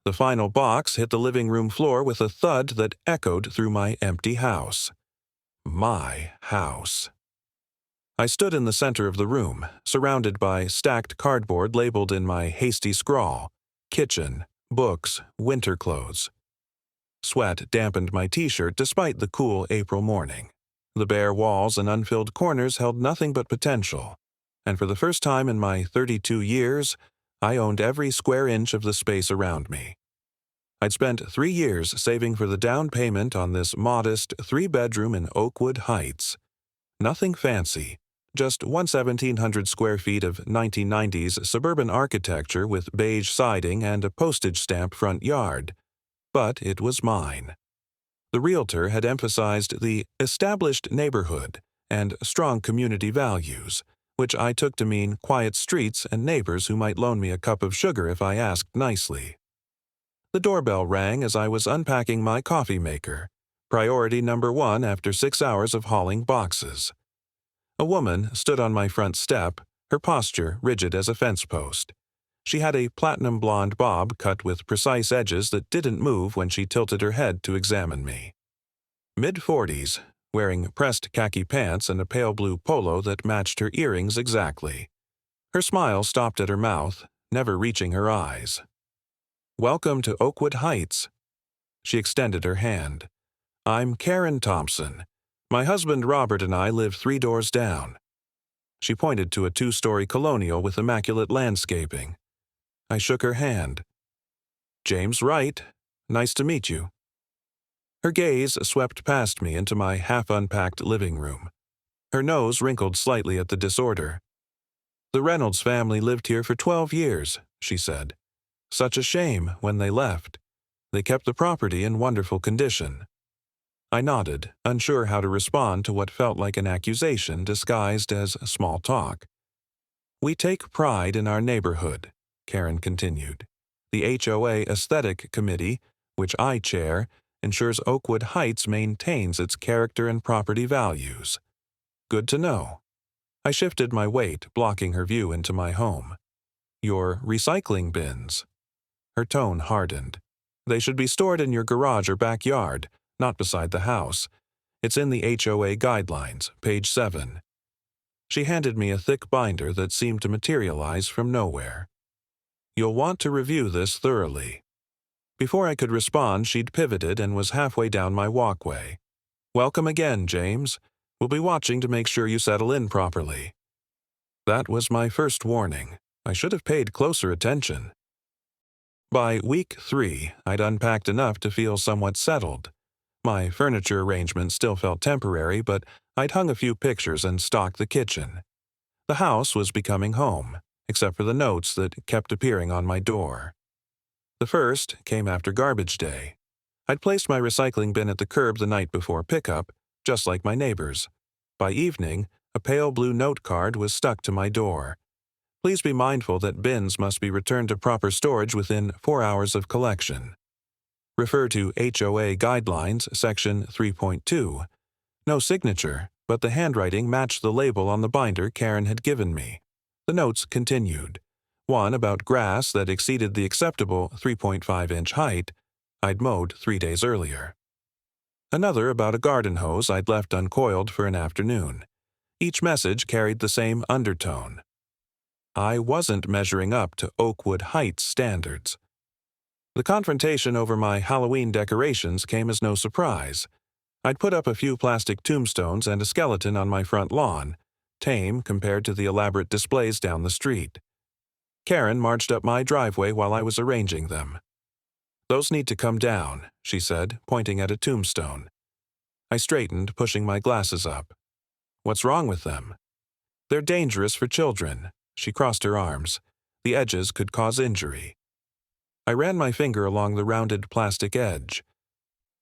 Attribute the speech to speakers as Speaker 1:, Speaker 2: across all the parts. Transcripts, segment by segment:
Speaker 1: The final box hit the living room floor with a thud that echoed through my empty house. My house. I stood in the center of the room, surrounded by stacked cardboard labeled in my hasty scrawl: kitchen, books, winter clothes. Sweat dampened my t-shirt despite the cool April morning. The bare walls and unfilled corners held nothing but potential, and for the first time in my 32 years, I owned every square inch of the space around me. I'd spent 3 years saving for the down payment on this modest 3-bedroom in Oakwood Heights. Nothing fancy, just 1,700 square feet of 1990s suburban architecture with beige siding and a postage stamp front yard. But it was mine. The realtor had emphasized the established neighborhood and strong community values, which I took to mean quiet streets and neighbors who might loan me a cup of sugar if I asked nicely. The doorbell rang as I was unpacking my coffee maker, priority number 1 after 6 hours of hauling boxes. A woman stood on my front step, her posture rigid as a fence post. She had a platinum blonde bob cut with precise edges that didn't move when she tilted her head to examine me. Mid-40s, wearing pressed khaki pants and a pale blue polo that matched her earrings exactly. Her smile stopped at her mouth, never reaching her eyes. "Welcome to Oakwood Heights." She extended her hand. "I'm Karen Thompson. My husband Robert and I live 3 doors down." She pointed to a 2-story colonial with immaculate landscaping. I shook her hand. "James Wright. Nice to meet you." Her gaze swept past me into my half-unpacked living room. Her nose wrinkled slightly at the disorder. "The Reynolds family lived here for 12 years, she said. "Such a shame when they left. They kept the property in wonderful condition." I nodded, unsure how to respond to what felt like an accusation disguised as small talk. "We take pride in our neighborhood," Karen continued. "The HOA Aesthetic Committee, which I chair, ensures Oakwood Heights maintains its character and property values." "Good to know." I shifted my weight, blocking her view into my home. "Your recycling bins." Her tone hardened. "They should be stored in your garage or backyard, not beside the house. It's in the HOA guidelines, page 7. She handed me a thick binder that seemed to materialize from nowhere. "You'll want to review this thoroughly." Before I could respond, she'd pivoted and was halfway down my walkway. "Welcome again, James. We'll be watching to make sure you settle in properly." That was my first warning. I should have paid closer attention. By week 3, I'd unpacked enough to feel somewhat settled. My furniture arrangement still felt temporary, but I'd hung a few pictures and stocked the kitchen. The house was becoming home, except for the notes that kept appearing on my door. The first came after garbage day. I'd placed my recycling bin at the curb the night before pickup, just like my neighbors. By evening, a pale blue note card was stuck to my door. "Please be mindful that bins must be returned to proper storage within 4 hours of collection. Refer to HOA Guidelines, Section 3.2. No signature, but the handwriting matched the label on the binder Karen had given me. The notes continued. One about grass that exceeded the acceptable 3.5-inch height I'd mowed 3 days earlier. Another about a garden hose I'd left uncoiled for an afternoon. Each message carried the same undertone. I wasn't measuring up to Oakwood Heights standards. The confrontation over my Halloween decorations came as no surprise. I'd put up a few plastic tombstones and a skeleton on my front lawn, tame compared to the elaborate displays down the street. Karen marched up my driveway while I was arranging them. "Those need to come down," she said, pointing at a tombstone. I straightened, pushing my glasses up. "What's wrong with them?" "They're dangerous for children." She crossed her arms. "The edges could cause injury." I ran my finger along the rounded plastic edge.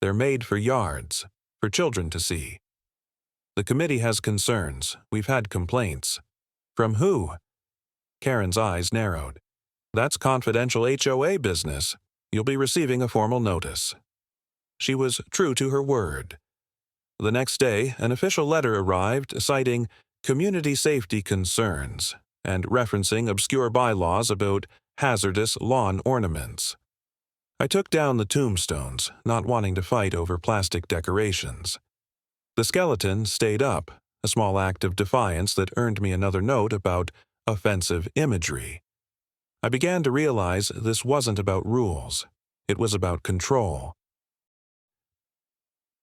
Speaker 1: "They're made for yards, for children to see." "The committee has concerns. We've had complaints." "From who?" Karen's eyes narrowed. "That's confidential HOA business. You'll be receiving a formal notice." She was true to her word. The next day, an official letter arrived citing community safety concerns and referencing obscure bylaws about hazardous lawn ornaments. I took down the tombstones, not wanting to fight over plastic decorations. The skeleton stayed up, a small act of defiance that earned me another note about offensive imagery. I began to realize this wasn't about rules. It was about control.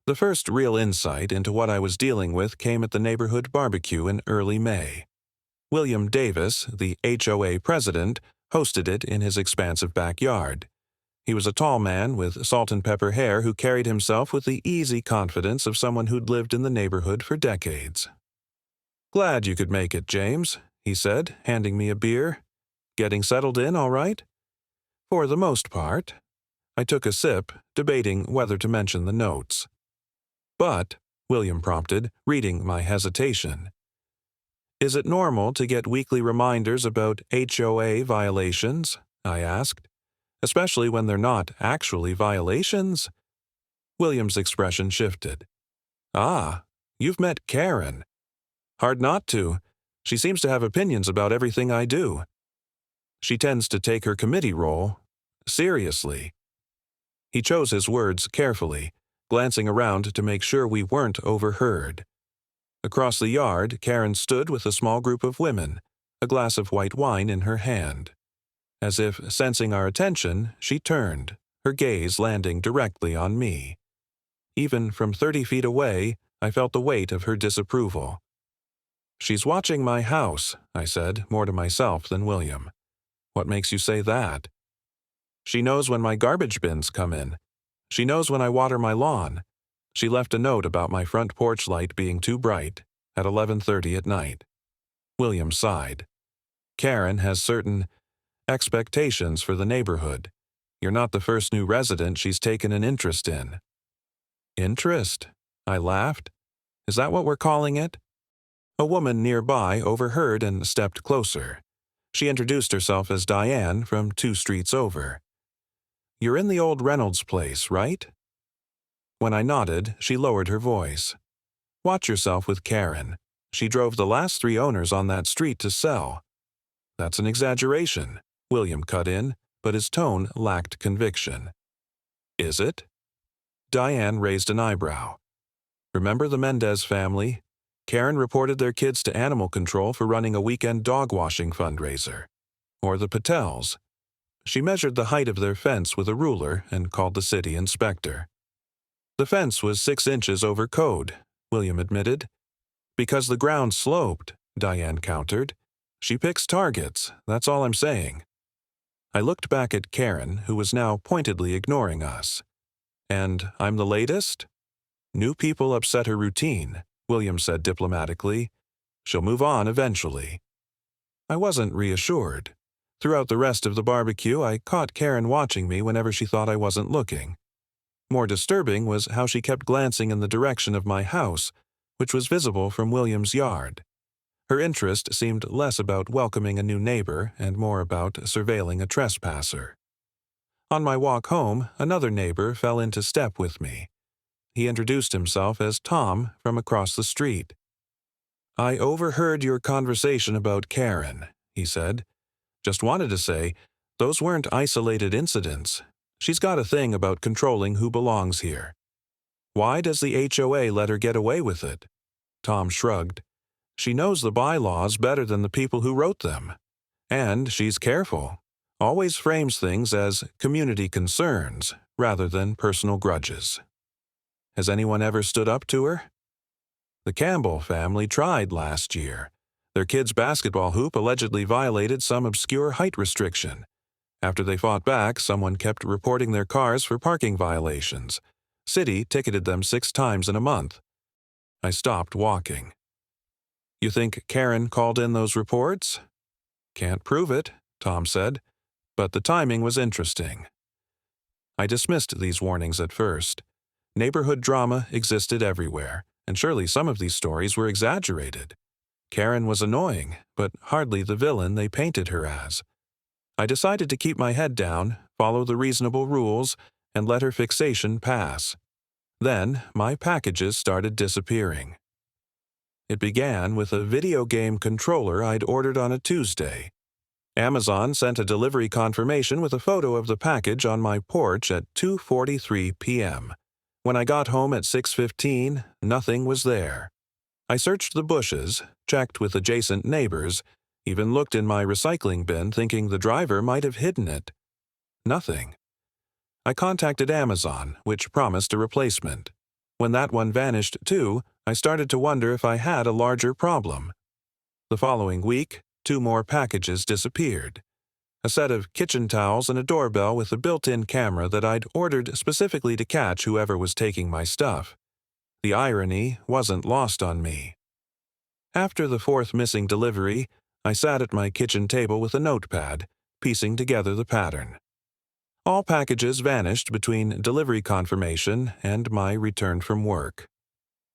Speaker 1: The first real insight into what I was dealing with came at the neighborhood barbecue in early May. William Davis, the HOA president, hosted it in his expansive backyard. He was a tall man with salt and pepper hair who carried himself with the easy confidence of someone who'd lived in the neighborhood for decades. "Glad you could make it, James," he said, handing me a beer. "Getting settled in all right?" "For the most part." I took a sip, debating whether to mention the notes. "But," William prompted, reading my hesitation. "Is it normal to get weekly reminders about HOA violations?" I asked. "Especially when they're not actually violations?" William's expression shifted. "Ah, you've met Karen." "Hard not to. She seems to have opinions about everything I do. She tends to take her committee role seriously." He chose his words carefully, glancing around to make sure we weren't overheard. Across the yard, Karen stood with a small group of women, a glass of white wine in her hand. As if sensing our attention, she turned, her gaze landing directly on me. Even from 30 feet away, I felt the weight of her disapproval. "She's watching my house," I said, more to myself than William. "What makes you say that?" "She knows when my garbage bins come in. She knows when I water my lawn. She left a note about my front porch light being too bright at 11:30 at night." William sighed. "Karen has certain expectations for the neighborhood. You're not the first new resident she's taken an interest in." "Interest?" I laughed. "Is that what we're calling it?" A woman nearby overheard and stepped closer. She introduced herself as Diane from 2 streets over. "You're in the old Reynolds place, right?" When I nodded, she lowered her voice. "Watch yourself with Karen. She drove the last 3 owners on that street to sell." "That's an exaggeration," William cut in, but his tone lacked conviction. "Is it?" Diane raised an eyebrow. "Remember the Mendez family? Karen reported their kids to animal control for running a weekend dog washing fundraiser. Or the Patels. She measured the height of their fence with a ruler and called the city inspector." "The fence was 6 inches over code," William admitted. "Because the ground sloped," Diane countered. "She picks targets, that's all I'm saying." I looked back at Karen, who was now pointedly ignoring us. "And I'm the latest?" "New people upset her routine," William said diplomatically. "She'll move on eventually." I wasn't reassured. Throughout the rest of the barbecue, I caught Karen watching me whenever she thought I wasn't looking. More disturbing was how she kept glancing in the direction of my house, which was visible from William's yard. Her interest seemed less about welcoming a new neighbor and more about surveilling a trespasser. On my walk home, another neighbor fell into step with me. He introduced himself as Tom from across the street. "I overheard your conversation about Karen," he said. "Just wanted to say, those weren't isolated incidents. She's got a thing about controlling who belongs here." "Why does the HOA let her get away with it?" Tom shrugged. "She knows the bylaws better than the people who wrote them. And she's careful. Always frames things as community concerns rather than personal grudges." "Has anyone ever stood up to her?" "The Campbell family tried last year. Their kid's basketball hoop allegedly violated some obscure height restriction. After they fought back, someone kept reporting their cars for parking violations. City ticketed them 6 times in a month." I stopped walking. "You think Karen called in those reports?" "Can't prove it," Tom said, "but the timing was interesting." I dismissed these warnings at first. Neighborhood drama existed everywhere, and surely some of these stories were exaggerated. Karen was annoying, but hardly the villain they painted her as. I decided to keep my head down, follow the reasonable rules, and let her fixation pass. Then, my packages started disappearing. It began with a video game controller I'd ordered on a Tuesday. Amazon sent a delivery confirmation with a photo of the package on my porch at 2:43 p.m. When I got home at 6:15, nothing was there. I searched the bushes, checked with adjacent neighbors, even looked in my recycling bin thinking the driver might have hidden it. Nothing. I contacted Amazon, which promised a replacement. When that one vanished too, I started to wonder if I had a larger problem. The following week, 2 more packages disappeared. A set of kitchen towels and a doorbell with a built-in camera that I'd ordered specifically to catch whoever was taking my stuff. The irony wasn't lost on me. After the 4th missing delivery, I sat at my kitchen table with a notepad, piecing together the pattern. All packages vanished between delivery confirmation and my return from work.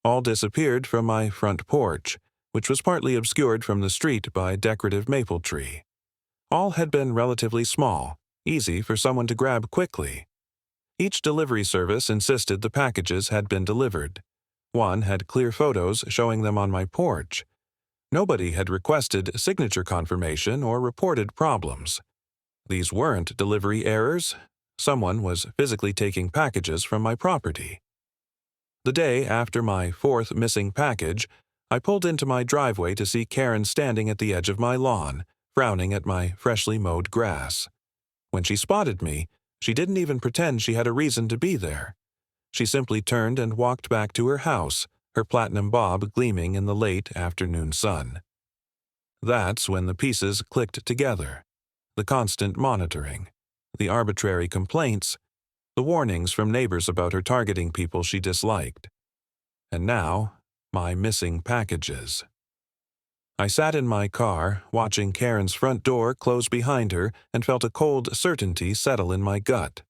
Speaker 1: All disappeared from my front porch, which was partly obscured from the street by a decorative maple tree. All had been relatively small, easy for someone to grab quickly. Each delivery service insisted the packages had been delivered. One had clear photos showing them on my porch. Nobody had requested signature confirmation or reported problems. These weren't delivery errors. Someone was physically taking packages from my property. The day after my 4th missing package, I pulled into my driveway to see Karen standing at the edge of my lawn, frowning at my freshly mowed grass. When she spotted me, she didn't even pretend she had a reason to be there. She simply turned and walked back to her house, her platinum bob gleaming in the late afternoon sun. That's when the pieces clicked together. The constant monitoring, the arbitrary complaints, the warnings from neighbors about her targeting people she disliked. And now, my missing packages. I sat in my car, watching Karen's front door close behind her, and felt a cold certainty settle in my gut.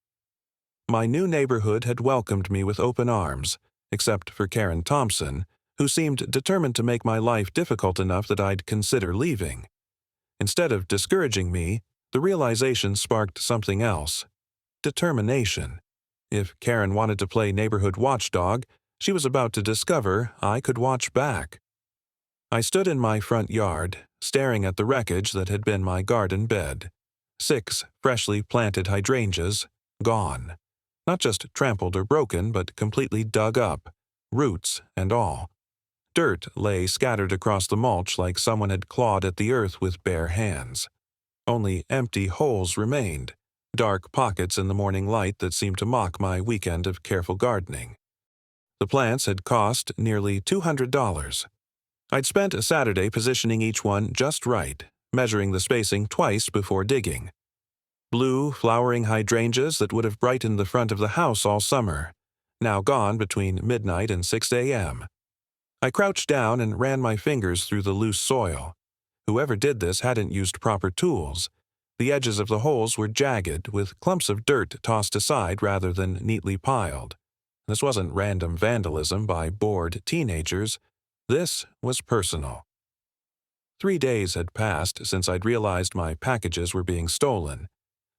Speaker 1: My new neighborhood had welcomed me with open arms, except for Karen Thompson, who seemed determined to make my life difficult enough that I'd consider leaving. Instead of discouraging me, the realization sparked something else. Determination. If Karen wanted to play neighborhood watchdog, she was about to discover I could watch back. I stood in my front yard, staring at the wreckage that had been my garden bed. 6 freshly planted hydrangeas, gone. Not just trampled or broken, but completely dug up, roots and all. Dirt lay scattered across the mulch like someone had clawed at the earth with bare hands. Only empty holes remained, dark pockets in the morning light that seemed to mock my weekend of careful gardening. The plants had cost nearly $200. I'd spent a Saturday positioning each one just right, measuring the spacing twice before digging. Blue, flowering hydrangeas that would have brightened the front of the house all summer, now gone between midnight and 6 a.m. I crouched down and ran my fingers through the loose soil. Whoever did this hadn't used proper tools. The edges of the holes were jagged, with clumps of dirt tossed aside rather than neatly piled. This wasn't random vandalism by bored teenagers. This was personal. 3 days had passed since I'd realized my packages were being stolen.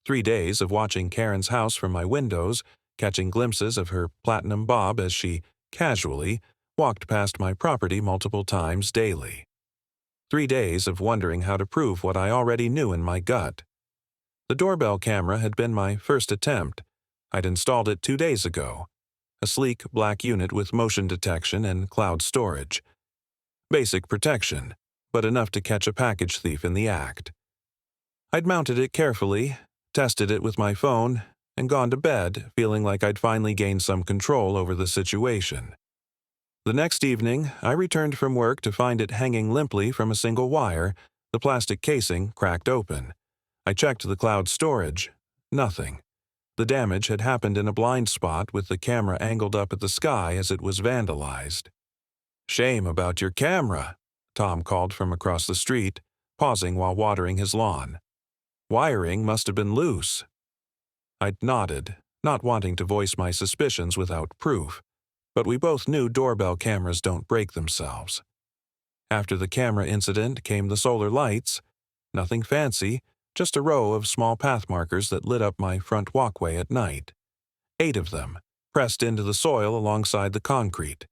Speaker 1: 3 days of watching Karen's house from my windows, catching glimpses of her platinum bob as she, casually, walked past my property multiple times daily. 3 days of wondering how to prove what I already knew in my gut. The doorbell camera had been my first attempt. I'd installed it 2 days ago. A sleek black unit with motion detection and cloud storage. Basic protection, but enough to catch a package thief in the act. I'd mounted it carefully, tested it with my phone, and gone to bed feeling like I'd finally gained some control over the situation. The next evening, I returned from work to find it hanging limply from a single wire, the plastic casing cracked open. I checked the cloud storage. Nothing. The damage had happened in a blind spot with the camera angled up at the sky as it was vandalized. "Shame about your camera," Tom called from across the street, pausing while watering his lawn. "Wiring must have been loose." I'd nodded, not wanting to voice my suspicions without proof, but we both knew doorbell cameras don't break themselves. After the camera incident came the solar lights. Nothing fancy, just a row of small path markers that lit up my front walkway at night. 8 of them, pressed into the soil alongside the concrete.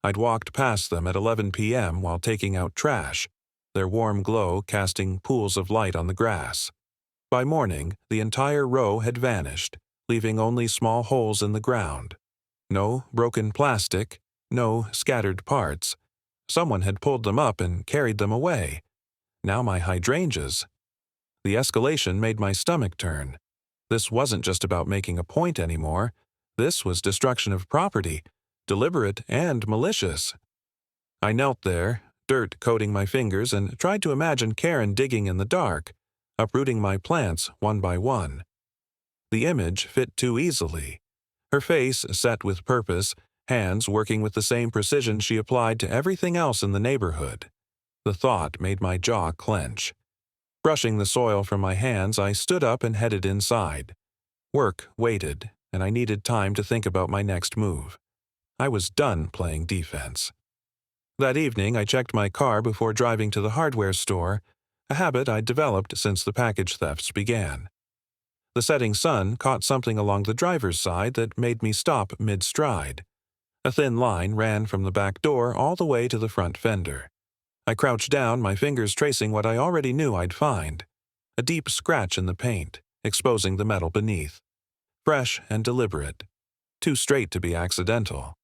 Speaker 1: I'd walked past them at 11 p.m. while taking out trash. their warm glow casting pools of light on the grass. By morning, the entire row had vanished, leaving only small holes in the ground. No broken plastic, no scattered parts. Someone had pulled them up and carried them away. Now my hydrangeas. The escalation made my stomach turn. This wasn't just about making a point anymore. This was destruction of property, deliberate and malicious. I knelt there, dirt coating my fingers, and tried to imagine Karen digging in the dark, uprooting my plants one by one. The image fit too easily. Her face set with purpose, hands working with the same precision she applied to everything else in the neighborhood. The thought made my jaw clench. Brushing the soil from my hands, I stood up and headed inside. Work waited, and I needed time to think about my next move. I was done playing defense. That evening, I checked my car before driving to the hardware store, a habit I'd developed since the package thefts began. The setting sun caught something along the driver's side that made me stop mid-stride. A thin line ran from the back door all the way to the front fender. I crouched down, my fingers tracing what I already knew I'd find. A deep scratch in the paint, exposing the metal beneath. Fresh and deliberate. Too straight to be accidental.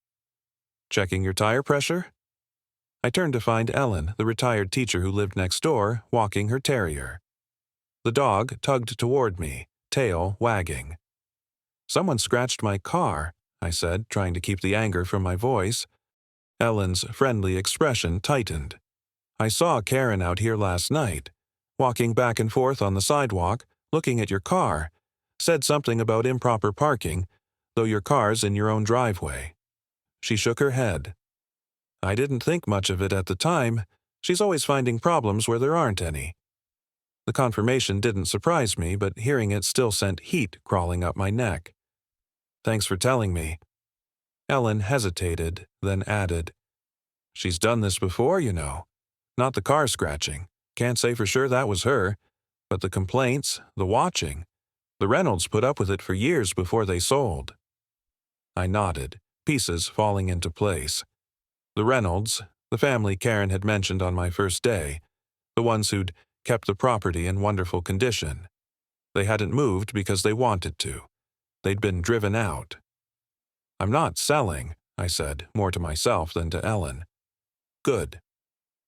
Speaker 1: Checking your tire pressure? I turned to find Ellen, the retired teacher who lived next door, walking her terrier. The dog tugged toward me, tail wagging. "Someone scratched my car," I said, trying to keep the anger from my voice. Ellen's friendly expression tightened. "I saw Karen out here last night, walking back and forth on the sidewalk, looking at your car. Said something about improper parking, though your car's in your own driveway." She shook her head. "I didn't think much of it at the time. She's always finding problems where there aren't any." The confirmation didn't surprise me, but hearing it still sent heat crawling up my neck. "Thanks for telling me." Ellen hesitated, then added, "She's done this before, you know. Not the car scratching. Can't say for sure that was her. But the complaints, the watching. The Reynolds put up with it for years before they sold." I nodded, pieces falling into place. The Reynolds, the family Karen had mentioned on my first day, the ones who'd kept the property in wonderful condition. They hadn't moved because they wanted to. They'd been driven out. "I'm not selling," I said, more to myself than to Ellen. "Good."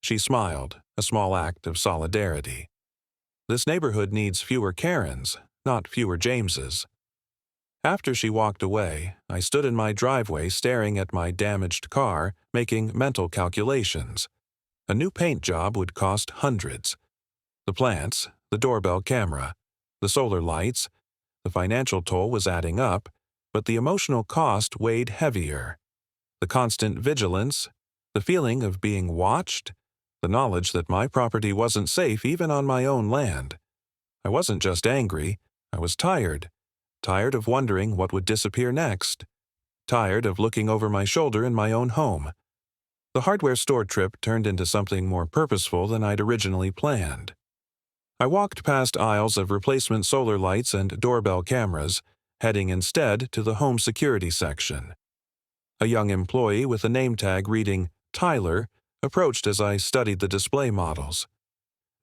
Speaker 1: She smiled, a small act of solidarity. "This neighborhood needs fewer Karens, not fewer Jameses." After she walked away, I stood in my driveway staring at my damaged car, making mental calculations. A new paint job would cost hundreds. The plants, the doorbell camera, the solar lights, the financial toll was adding up, but the emotional cost weighed heavier. The constant vigilance, the feeling of being watched, the knowledge that my property wasn't safe even on my own land. I wasn't just angry, I was tired. Tired of wondering what would disappear next. Tired of looking over my shoulder in my own home. The hardware store trip turned into something more purposeful than I'd originally planned. I walked past aisles of replacement solar lights and doorbell cameras, heading instead to the home security section. A young employee with a name tag reading Tyler approached as I studied the display models.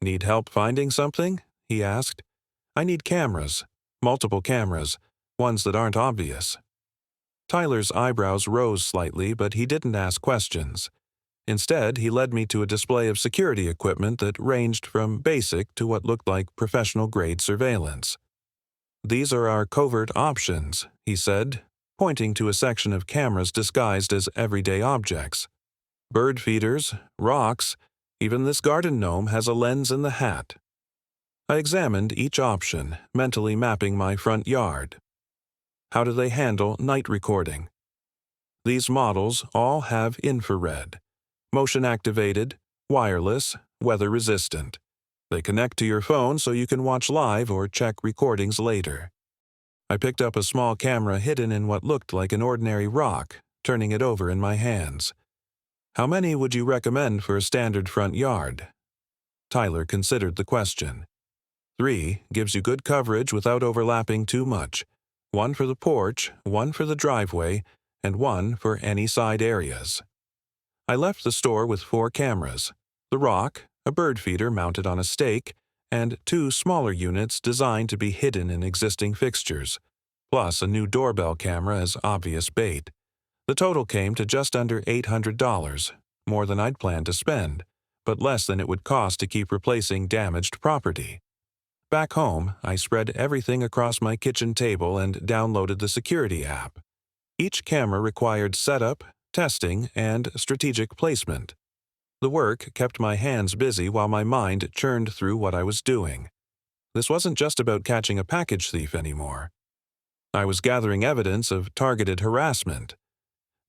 Speaker 1: "Need help finding something?" he asked. "I need cameras. Multiple cameras, ones that aren't obvious." Tyler's eyebrows rose slightly, but he didn't ask questions. Instead, he led me to a display of security equipment that ranged from basic to what looked like professional-grade surveillance. "These are our covert options," he said, pointing to a section of cameras disguised as everyday objects. "Bird feeders, rocks, even this garden gnome has a lens in the hat." I examined each option, mentally mapping my front yard. How do they handle night recording? These models all have infrared. Motion-activated, wireless, weather-resistant. They connect to your phone so you can watch live or check recordings later. I picked up a small camera hidden in what looked like an ordinary rock, turning it over in my hands. "How many would you recommend for a standard front yard?" Tyler considered the question. 3 gives you good coverage without overlapping too much. 1 for the porch, 1 for the driveway, and 1 for any side areas. I left the store with 4 cameras. The rock, a bird feeder mounted on a stake, and 2 smaller units designed to be hidden in existing fixtures, plus a new doorbell camera as obvious bait. The total came to just under $800, more than I'd planned to spend, but less than it would cost to keep replacing damaged property. Back home, I spread everything across my kitchen table and downloaded the security app. Each camera required setup, testing, and strategic placement. The work kept my hands busy while my mind churned through what I was doing. This wasn't just about catching a package thief anymore. I was gathering evidence of targeted harassment.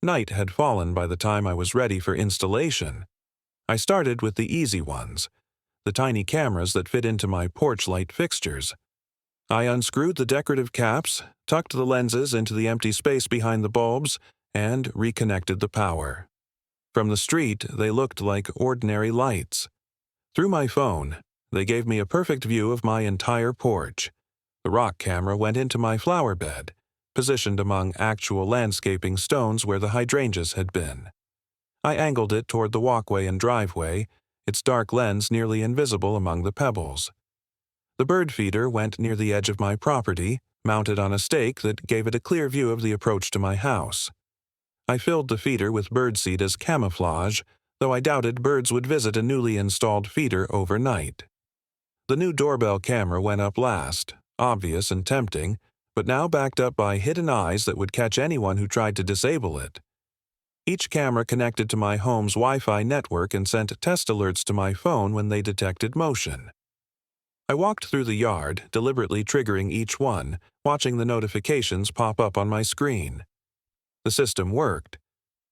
Speaker 1: Night had fallen by the time I was ready for installation. I started with the easy ones, the tiny cameras that fit into my porch light fixtures. I unscrewed the decorative caps, tucked the lenses into the empty space behind the bulbs, and reconnected the power. From the street, they looked like ordinary lights. Through my phone, they gave me a perfect view of my entire porch. The rock camera went into my flower bed, positioned among actual landscaping stones where the hydrangeas had been. I angled it toward the walkway and driveway, its dark lens nearly invisible among the pebbles. The bird feeder went near the edge of my property, mounted on a stake that gave it a clear view of the approach to my house. I filled the feeder with birdseed as camouflage, though I doubted birds would visit a newly installed feeder overnight. The new doorbell camera went up last, obvious and tempting, but now backed up by hidden eyes that would catch anyone who tried to disable it. Each camera connected to my home's Wi-Fi network and sent test alerts to my phone when they detected motion. I walked through the yard, deliberately triggering each one, watching the notifications pop up on my screen. The system worked.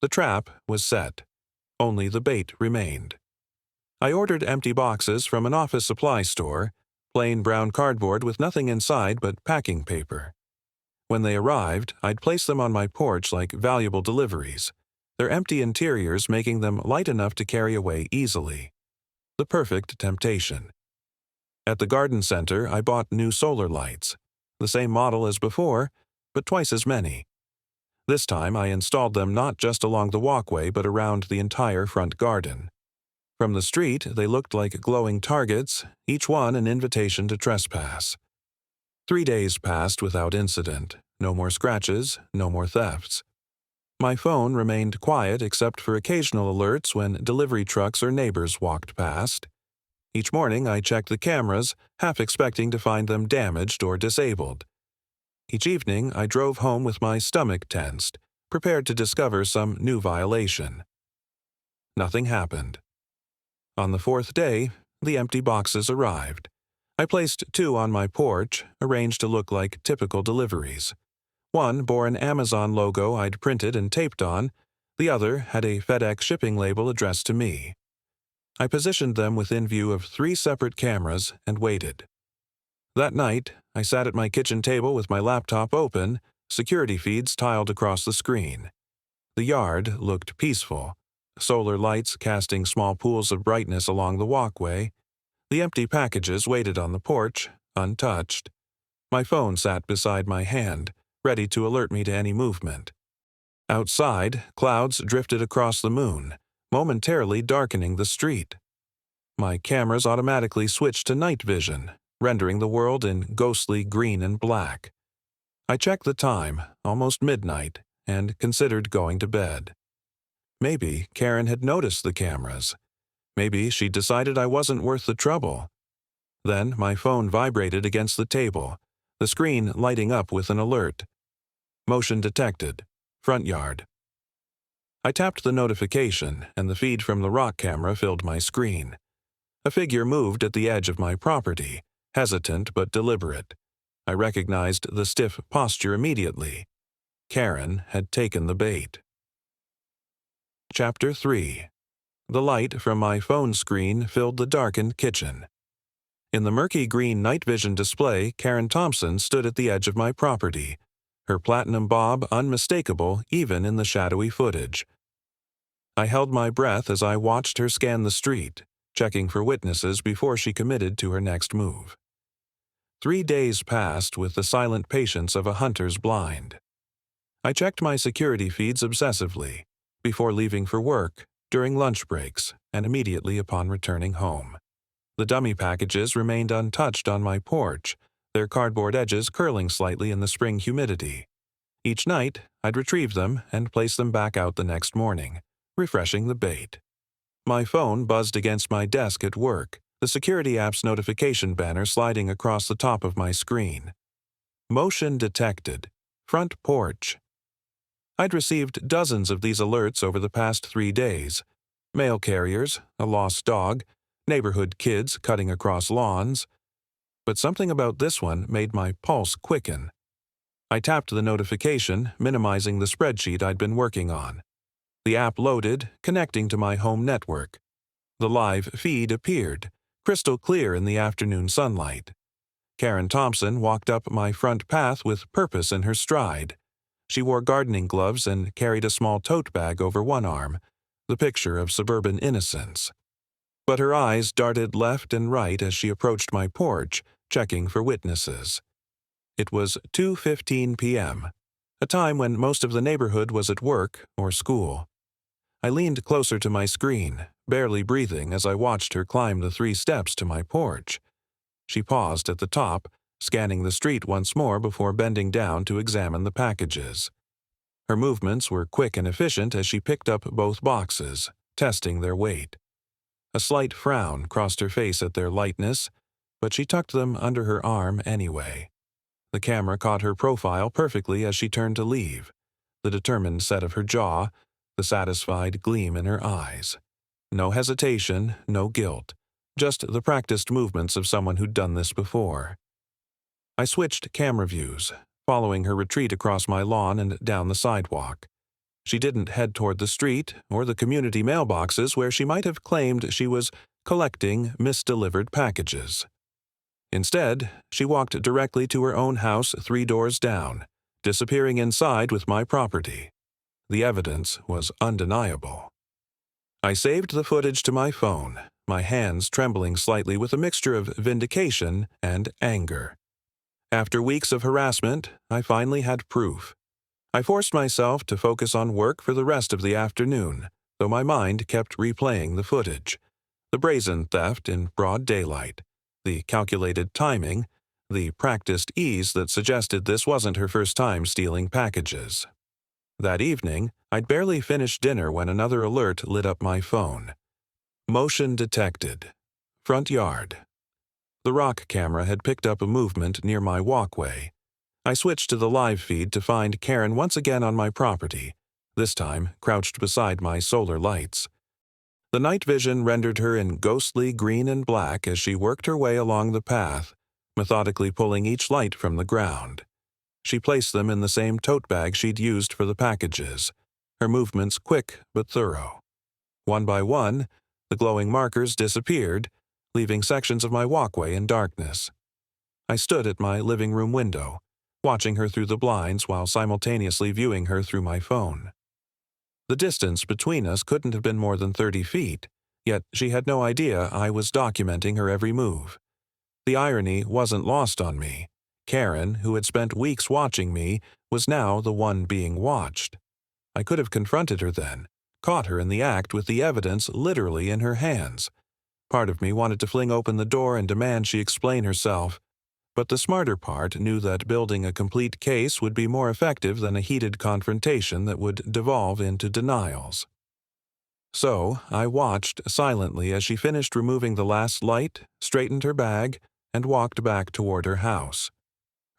Speaker 1: The trap was set. Only the bait remained. I ordered empty boxes from an office supply store, plain brown cardboard with nothing inside but packing paper. When they arrived, I'd place them on my porch like valuable deliveries, their empty interiors making them light enough to carry away easily. The perfect temptation. At the garden center, I bought new solar lights, the same model as before, but twice as many. This time I installed them not just along the walkway but around the entire front garden. From the street, they looked like glowing targets, each one an invitation to trespass. 3 days passed without incident. No more scratches, no more thefts. My phone remained quiet except for occasional alerts when delivery trucks or neighbors walked past. Each morning I checked the cameras, half expecting to find them damaged or disabled. Each evening I drove home with my stomach tensed, prepared to discover some new violation. Nothing happened. On the 4th day, the empty boxes arrived. I placed 2 on my porch, arranged to look like typical deliveries. One bore an Amazon logo I'd printed and taped on, the other had a FedEx shipping label addressed to me. I positioned them within view of 3 separate cameras and waited. That night, I sat at my kitchen table with my laptop open, security feeds tiled across the screen. The yard looked peaceful, solar lights casting small pools of brightness along the walkway. The empty packages waited on the porch, untouched. My phone sat beside my hand, ready to alert me to any movement. Outside, clouds drifted across the moon, momentarily darkening the street. My cameras automatically switched to night vision, rendering the world in ghostly green and black. I checked the time, almost midnight, and considered going to bed. Maybe Karen had noticed the cameras. Maybe she decided I wasn't worth the trouble. Then my phone vibrated against the table, the screen lighting up with an alert. Motion detected. Front yard. I tapped the notification, and the feed from the rock camera filled my screen. A figure moved at the edge of my property, hesitant but deliberate. I recognized the stiff posture immediately. Karen had taken the bait. Chapter 3. The light from my phone screen filled the darkened kitchen. In the murky green night vision display, Karen Thompson stood at the edge of my property, her platinum bob unmistakable even in the shadowy footage. I held my breath as I watched her scan the street, checking for witnesses before she committed to her next move. 3 days passed with the silent patience of a hunter's blind. I checked my security feeds obsessively, before leaving for work, during lunch breaks, and immediately upon returning home. The dummy packages remained untouched on my porch, their cardboard edges curling slightly in the spring humidity. Each night, I'd retrieve them and place them back out the next morning, refreshing the bait. My phone buzzed against my desk at work, the security app's notification banner sliding across the top of my screen. Motion detected. Front porch. I'd received dozens of these alerts over the past 3 days. Mail carriers, a lost dog, neighborhood kids cutting across lawns. But something about this one made my pulse quicken. I tapped the notification, minimizing the spreadsheet I'd been working on. The app loaded, connecting to my home network. The live feed appeared, crystal clear in the afternoon sunlight. Karen Thompson walked up my front path with purpose in her stride. She wore gardening gloves and carried a small tote bag over one arm, the picture of suburban innocence. But her eyes darted left and right as she approached my porch, checking for witnesses. It was 2:15 p.m., a time when most of the neighborhood was at work or school. I leaned closer to my screen, barely breathing as I watched her climb the 3 steps to my porch. She paused at the top, scanning the street once more before bending down to examine the packages. Her movements were quick and efficient as she picked up both boxes, testing their weight. A slight frown crossed her face at their lightness, but she tucked them under her arm anyway. The camera caught her profile perfectly as she turned to leave, the determined set of her jaw, the satisfied gleam in her eyes. No hesitation, no guilt, just the practiced movements of someone who'd done this before. I switched camera views, following her retreat across my lawn and down the sidewalk. She didn't head toward the street or the community mailboxes where she might have claimed she was collecting misdelivered packages. Instead, she walked directly to her own house 3 doors down, disappearing inside with my property. The evidence was undeniable. I saved the footage to my phone, my hands trembling slightly with a mixture of vindication and anger. After weeks of harassment, I finally had proof. I forced myself to focus on work for the rest of the afternoon, though my mind kept replaying the footage. The brazen theft in broad daylight, the calculated timing, the practiced ease that suggested this wasn't her first time stealing packages. That evening, I'd barely finished dinner when another alert lit up my phone. Motion detected. Front yard. The rock camera had picked up a movement near my walkway. I switched to the live feed to find Karen once again on my property, this time crouched beside my solar lights. The night vision rendered her in ghostly green and black as she worked her way along the path, methodically pulling each light from the ground. She placed them in the same tote bag she'd used for the packages, her movements quick but thorough. One by one, the glowing markers disappeared, leaving sections of my walkway in darkness. I stood at my living room window, watching her through the blinds while simultaneously viewing her through my phone. The distance between us couldn't have been more than 30 feet, yet she had no idea I was documenting her every move. The irony wasn't lost on me. Karen, who had spent weeks watching me, was now the one being watched. I could have confronted her then, caught her in the act with the evidence literally in her hands. Part of me wanted to fling open the door and demand she explain herself, but the smarter part knew that building a complete case would be more effective than a heated confrontation that would devolve into denials. So I watched silently as she finished removing the last light, straightened her bag, and walked back toward her house.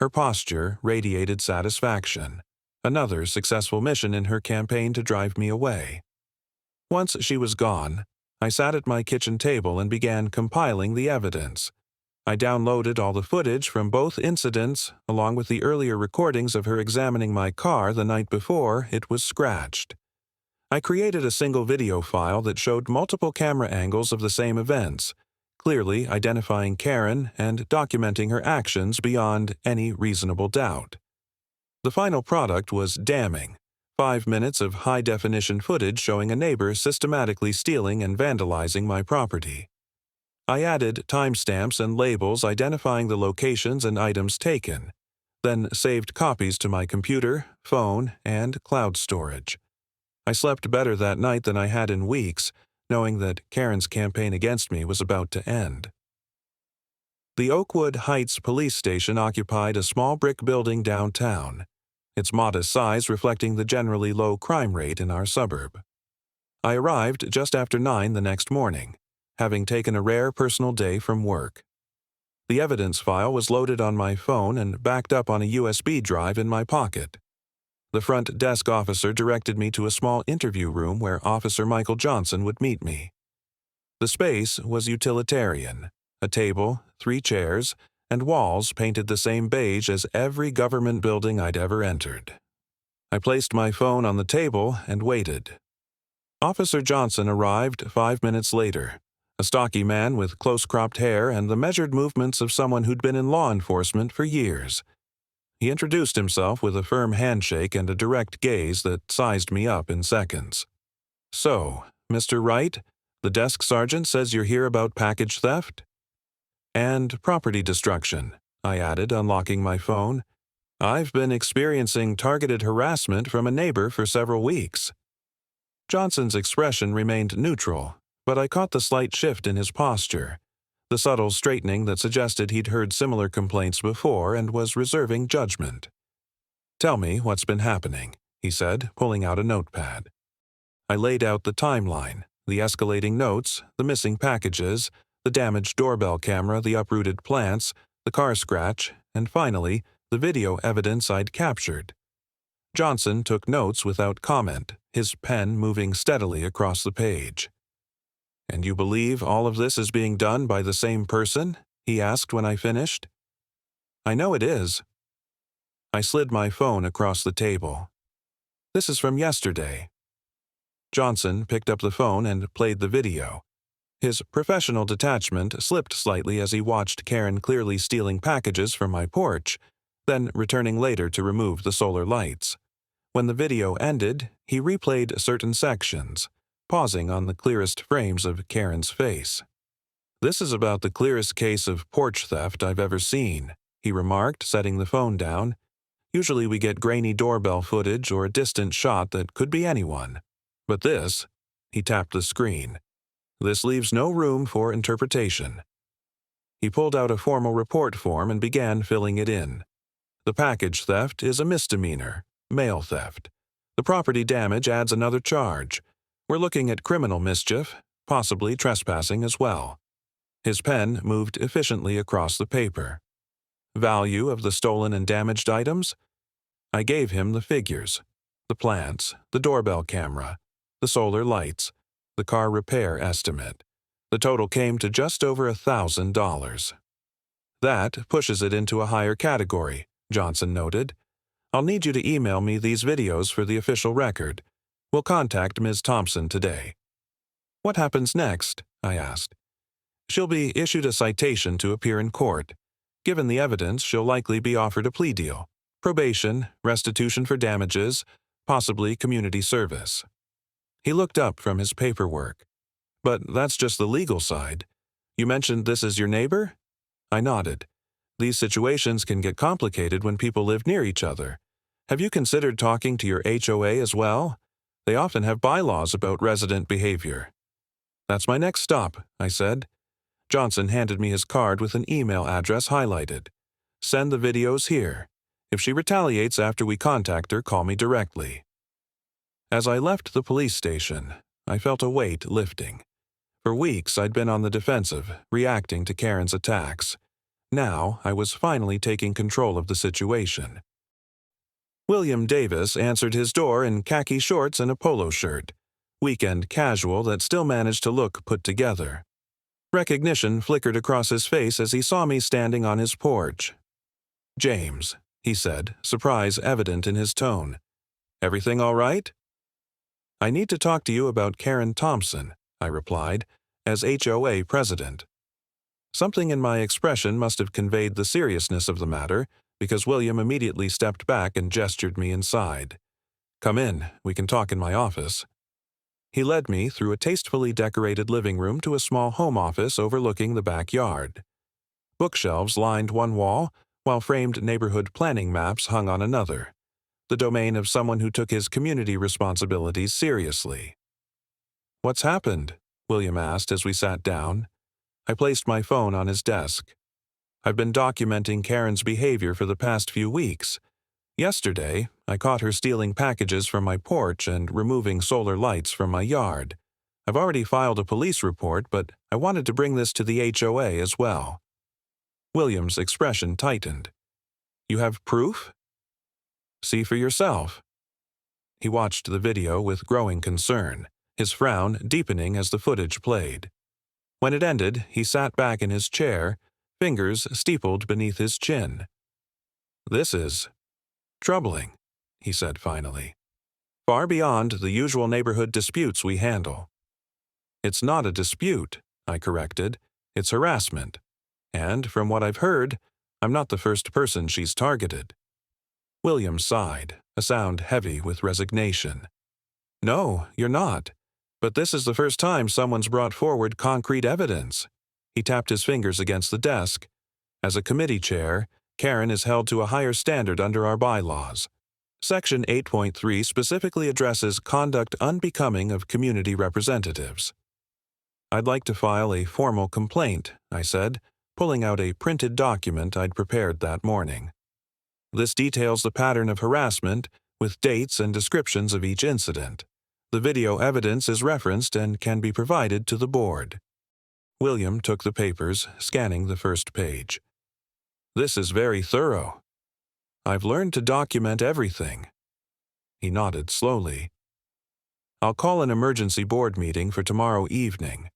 Speaker 1: Her posture radiated satisfaction, another successful mission in her campaign to drive me away. Once she was gone, I sat at my kitchen table and began compiling the evidence. I downloaded all the footage from both incidents, along with the earlier recordings of her examining my car the night before it was scratched. I created a single video file that showed multiple camera angles of the same events, clearly identifying Karen and documenting her actions beyond any reasonable doubt. The final product was damning. 5 minutes of high-definition footage showing a neighbor systematically stealing and vandalizing my property. I added timestamps and labels identifying the locations and items taken, then saved copies to my computer, phone, and cloud storage. I slept better that night than I had in weeks, knowing that Karen's campaign against me was about to end. The Oakwood Heights police station occupied a small brick building downtown, its modest size reflecting the generally low crime rate in our suburb. I arrived just after 9 the next morning, having taken a rare personal day from work. The evidence file was loaded on my phone and backed up on a USB drive in my pocket. The front desk officer directed me to a small interview room where Officer Michael Johnson would meet me. The space was utilitarian: a table, 3 chairs, and walls painted the same beige as every government building I'd ever entered. I placed my phone on the table and waited. Officer Johnson arrived 5 minutes later, a stocky man with close-cropped hair and the measured movements of someone who'd been in law enforcement for years. He introduced himself with a firm handshake and a direct gaze that sized me up in seconds. "So, Mr. Wright, the desk sergeant says you're here about package theft?" "And property destruction," I added, unlocking my phone. "I've been experiencing targeted harassment from a neighbor for several weeks." Johnson's expression remained neutral, but I caught the slight shift in his posture, the subtle straightening that suggested he'd heard similar complaints before and was reserving judgment. "Tell me what's been happening," he said, pulling out a notepad. I laid out the timeline, the escalating notes, the missing packages, the damaged doorbell camera, the uprooted plants, the car scratch, and finally, the video evidence I'd captured. Johnson took notes without comment, his pen moving steadily across the page. "And you believe all of this is being done by the same person?" he asked when I finished. "I know it is." I slid my phone across the table. "This is from yesterday." Johnson picked up the phone and played the video. His professional detachment slipped slightly as he watched Karen clearly stealing packages from my porch, then returning later to remove the solar lights. When the video ended, he replayed certain sections, pausing on the clearest frames of Karen's face. "This is about the clearest case of porch theft I've ever seen," he remarked, setting the phone down. "Usually we get grainy doorbell footage or a distant shot that could be anyone. But this," he tapped the screen, "this leaves no room for interpretation." He pulled out a formal report form and began filling it in. "The package theft is a misdemeanor, mail theft. The property damage adds another charge. We're looking at criminal mischief, possibly trespassing as well." His pen moved efficiently across the paper. "Value of the stolen and damaged items?" I gave him the figures: the plants, the doorbell camera, the solar lights, the car repair estimate. The total came to just over $1,000. "That pushes it into a higher category," Johnson noted. "I'll need you to email me these videos for the official record. We'll contact Ms. Thompson today." "What happens next?" I asked. "She'll be issued a citation to appear in court. Given the evidence, she'll likely be offered a plea deal: probation, restitution for damages, possibly community service." He looked up from his paperwork. "But that's just the legal side. You mentioned this is your neighbor?" I nodded. "These situations can get complicated when people live near each other. Have you considered talking to your HOA as well? They often have bylaws about resident behavior." "That's my next stop," I said. Johnson handed me his card with an email address highlighted. "Send the videos here. If she retaliates after we contact her, call me directly." As I left the police station, I felt a weight lifting. For weeks I'd been on the defensive, reacting to Karen's attacks. Now I was finally taking control of the situation. William Davis answered his door in khaki shorts and a polo shirt, weekend casual that still managed to look put together. Recognition flickered across his face as he saw me standing on his porch. "James," he said, surprise evident in his tone. "Everything all right?" "I need to talk to you about Karen Thompson," I replied, as HOA president. Something in my expression must have conveyed the seriousness of the matter, because William immediately stepped back and gestured me inside. "Come in, we can talk in my office." He led me through a tastefully decorated living room to a small home office overlooking the backyard. Bookshelves lined one wall, while framed neighborhood planning maps hung on another, the domain of someone who took his community responsibilities seriously. "What's happened?" William asked as we sat down. I placed my phone on his desk. I've been documenting Karen's behavior for the past few weeks. Yesterday, I caught her stealing packages from my porch and removing solar lights from my yard. I've already filed a police report, but I wanted to bring this to the HOA as well. William's expression tightened. You have proof? See for yourself. He watched the video with growing concern, his frown deepening as the footage played. When it ended, he sat back in his chair, fingers steepled beneath his chin. This is troubling, he said finally. Far beyond the usual neighborhood disputes we handle. It's not a dispute, I corrected. It's harassment. And, from what I've heard, I'm not the first person she's targeted. William sighed, a sound heavy with resignation. No, you're not. But this is the first time someone's brought forward concrete evidence. He tapped his fingers against the desk. As a committee chair, Karen is held to a higher standard under our bylaws. Section 8.3 specifically addresses conduct unbecoming of community representatives. I'd like to file a formal complaint, I said, pulling out a printed document I'd prepared that morning. This details the pattern of harassment, with dates and descriptions of each incident. The video evidence is referenced and can be provided to the board. William took the papers, scanning the first page. This is very thorough. I've learned to document everything. He nodded slowly. I'll call an emergency board meeting for tomorrow evening.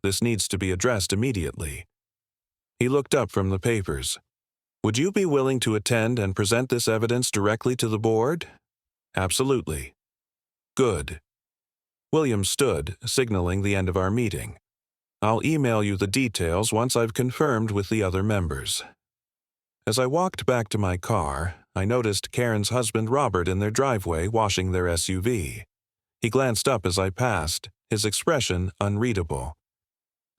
Speaker 1: This needs to be addressed immediately. He looked up from the papers. Would you be willing to attend and present this evidence directly to the board? Absolutely. Good. William stood, signaling the end of our meeting. I'll email you the details once I've confirmed with the other members. As I walked back to my car, I noticed Karen's husband Robert in their driveway washing their SUV. He glanced up as I passed, his expression unreadable.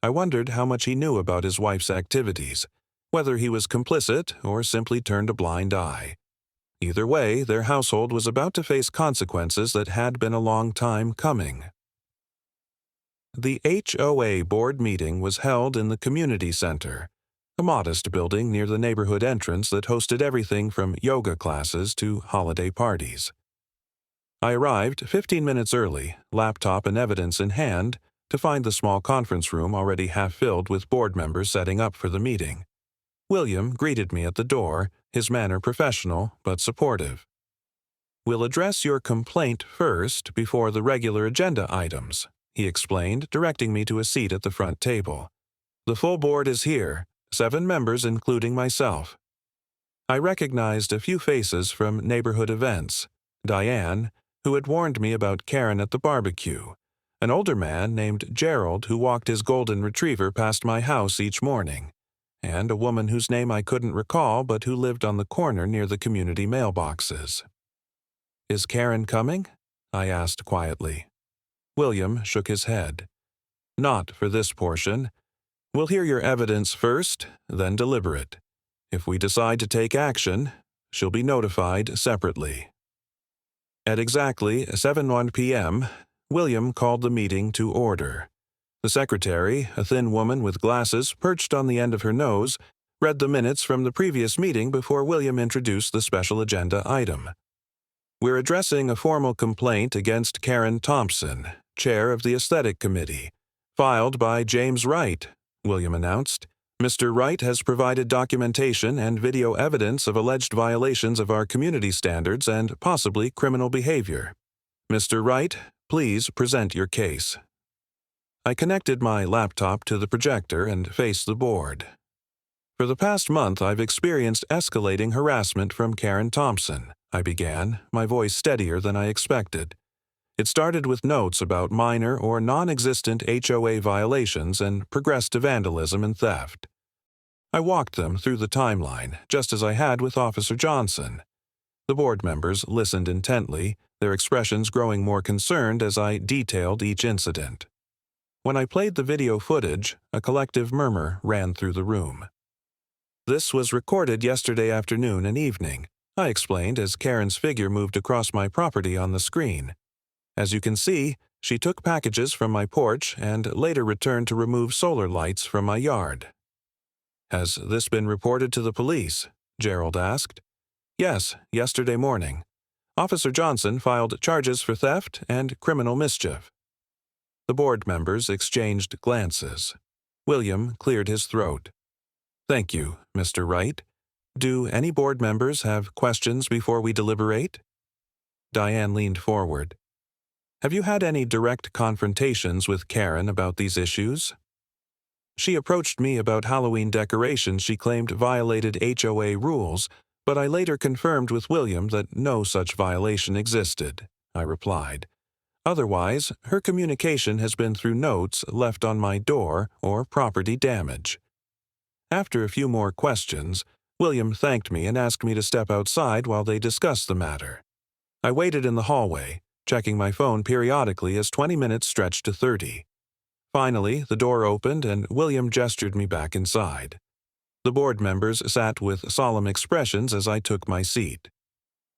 Speaker 1: I wondered how much he knew about his wife's activities, whether he was complicit or simply turned a blind eye. Either way, their household was about to face consequences that had been a long time coming. The HOA board meeting was held in the community center, a modest building near the neighborhood entrance that hosted everything from yoga classes to holiday parties. I arrived 15 minutes early, laptop and evidence in hand, to find the small conference room already half filled with board members setting up for the meeting. William greeted me at the door, his manner professional but supportive. We'll address your complaint first before the regular agenda items, he explained, directing me to a seat at the front table. The full board is here, 7 members including myself. I recognized a few faces from neighborhood events. Diane, who had warned me about Karen at the barbecue, an older man named Gerald who walked his golden retriever past my house each morning, and a woman whose name I couldn't recall but who lived on the corner near the community mailboxes. Is Karen coming? I asked quietly. William shook his head. Not for this portion. We'll hear your evidence first, then deliberate. If we decide to take action, she'll be notified separately. At exactly 7:01 p.m., William called the meeting to order. The secretary, a thin woman with glasses perched on the end of her nose, read the minutes from the previous meeting before William introduced the special agenda item. We're addressing a formal complaint against Karen Thompson, chair of the Aesthetic Committee, filed by James Wright, William announced. Mr. Wright has provided documentation and video evidence of alleged violations of our community standards and possibly criminal behavior. Mr. Wright, please present your case. I connected my laptop to the projector and faced the board. For the past month, I've experienced escalating harassment from Karen Thompson, I began, my voice steadier than I expected. It started with notes about minor or non-existent HOA violations and progressed to vandalism and theft. I walked them through the timeline, just as I had with Officer Johnson. The board members listened intently, their expressions growing more concerned as I detailed each incident. When I played the video footage, a collective murmur ran through the room. This was recorded yesterday afternoon and evening, I explained as Karen's figure moved across my property on the screen. As you can see, She took packages from my porch and later returned to remove solar lights from my yard. Has this been reported to the police? Gerald asked. Yes, yesterday morning. Officer Johnson filed charges for theft and criminal mischief. The board members exchanged glances. William cleared his throat. Thank you, Mr. Wright. Do any board members have questions before we deliberate? Diane leaned forward. Have you had any direct confrontations with Karen about these issues? She approached me about Halloween decorations she claimed violated HOA rules, but I later confirmed with William that no such violation existed, I replied. Otherwise, her communication has been through notes left on my door or property damage. After a few more questions, William thanked me and asked me to step outside while they discussed the matter. I waited in the hallway, checking my phone periodically as 20 minutes stretched to 30. Finally, the door opened and William gestured me back inside. The board members sat with solemn expressions as I took my seat.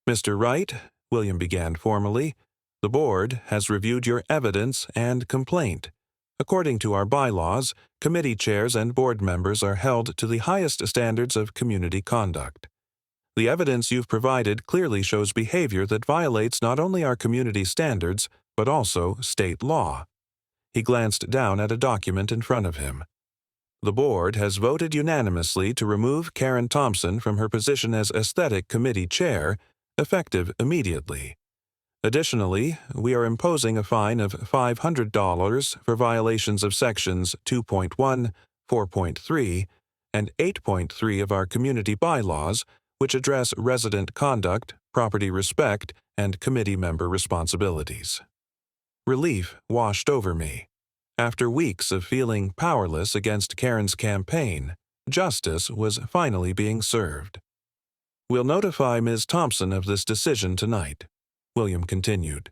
Speaker 1: Mr. Wright, William began formally, the board has reviewed your evidence and complaint. According to our bylaws, committee chairs and board members are held to the highest standards of community conduct. The evidence you've provided clearly shows behavior that violates not only our community standards, but also state law. He glanced down at a document in front of him. The board has voted unanimously to remove Karen Thompson from her position as Aesthetic Committee Chair, effective immediately. Additionally, we are imposing a fine of $500 for violations of Sections 2.1, 4.3, and 8.3 of our community bylaws, which address resident conduct, property respect, and committee member responsibilities. Relief washed over me. After weeks of feeling powerless against Karen's campaign, justice was finally being served. We'll notify Ms. Thompson of this decision tonight, William continued.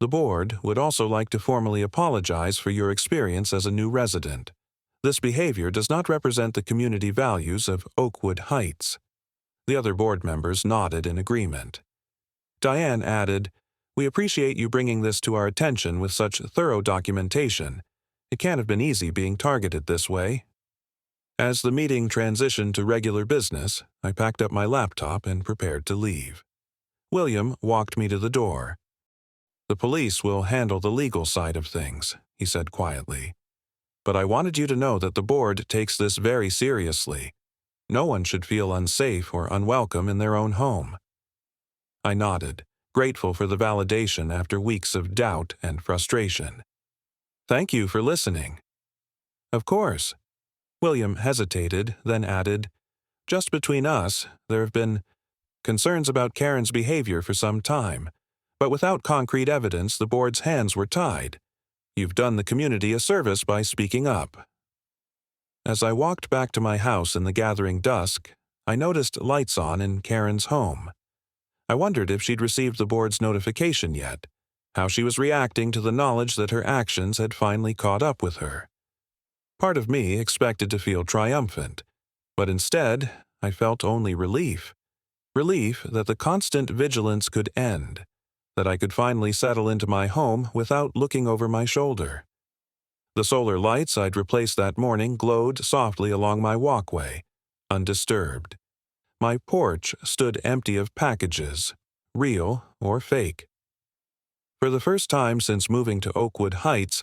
Speaker 1: The board would also like to formally apologize for your experience as a new resident. This behavior does not represent the community values of Oakwood Heights. The other board members nodded in agreement. Diane added, We appreciate you bringing this to our attention with such thorough documentation. It can't have been easy being targeted this way. As the meeting transitioned to regular business, I packed up my laptop and prepared to leave. William walked me to the door. The police will handle the legal side of things, he said quietly. But I wanted you to know that the board takes this very seriously. No one should feel unsafe or unwelcome in their own home. I nodded, grateful for the validation after weeks of doubt and frustration. Thank you for listening. Of course. William hesitated, then added, Just between us, there have been concerns about Karen's behavior for some time, but without concrete evidence, the board's hands were tied. You've done the community a service by speaking up. As I walked back to my house in the gathering dusk, I noticed lights on in Karen's home. I wondered if she'd received the board's notification yet, how she was reacting to the knowledge that her actions had finally caught up with her. Part of me expected to feel triumphant, but instead, I felt only relief. Relief that the constant vigilance could end, that I could finally settle into my home without looking over my shoulder. The solar lights I'd replaced that morning glowed softly along my walkway, undisturbed. My porch stood empty of packages, real or fake. For the first time since moving to Oakwood Heights,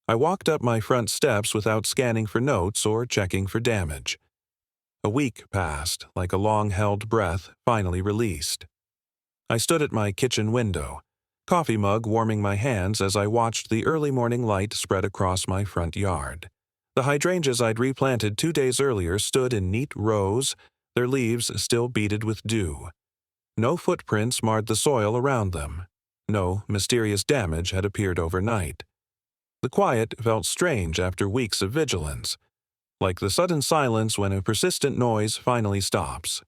Speaker 1: I walked up my front steps without scanning for notes or checking for damage. A week passed, like a long-held breath finally released. I stood at my kitchen window, coffee mug warming my hands as I watched the early morning light spread across my front yard. The hydrangeas I'd replanted 2 days earlier stood in neat rows, their leaves still beaded with dew. No footprints marred the soil around them. No mysterious damage had appeared overnight. The quiet felt strange after weeks of vigilance, like the sudden silence when a persistent noise finally stops.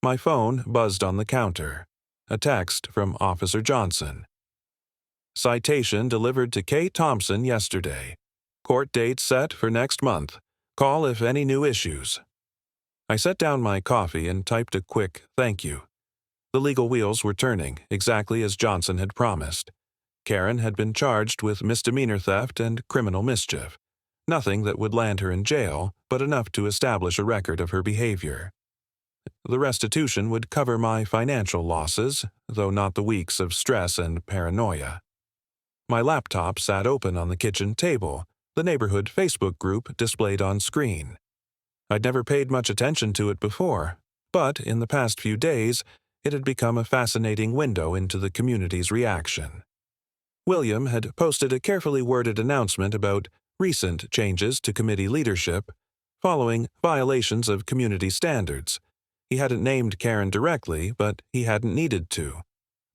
Speaker 1: My phone buzzed on the counter. A text from Officer Johnson. Citation delivered to K. Thompson yesterday. Court date set for next month. Call if any new issues. I set down my coffee and typed a quick thank you. The legal wheels were turning, exactly as Johnson had promised. Karen had been charged with misdemeanor theft and criminal mischief. Nothing that would land her in jail, but enough to establish a record of her behavior. The restitution would cover my financial losses, though not the weeks of stress and paranoia. My laptop sat open on the kitchen table, the neighborhood Facebook group displayed on screen. I'd never paid much attention to it before, but in the past few days, it had become a fascinating window into the community's reaction. William had posted a carefully worded announcement about recent changes to committee leadership, following violations of community standards. He hadn't named Karen directly, but he hadn't needed to.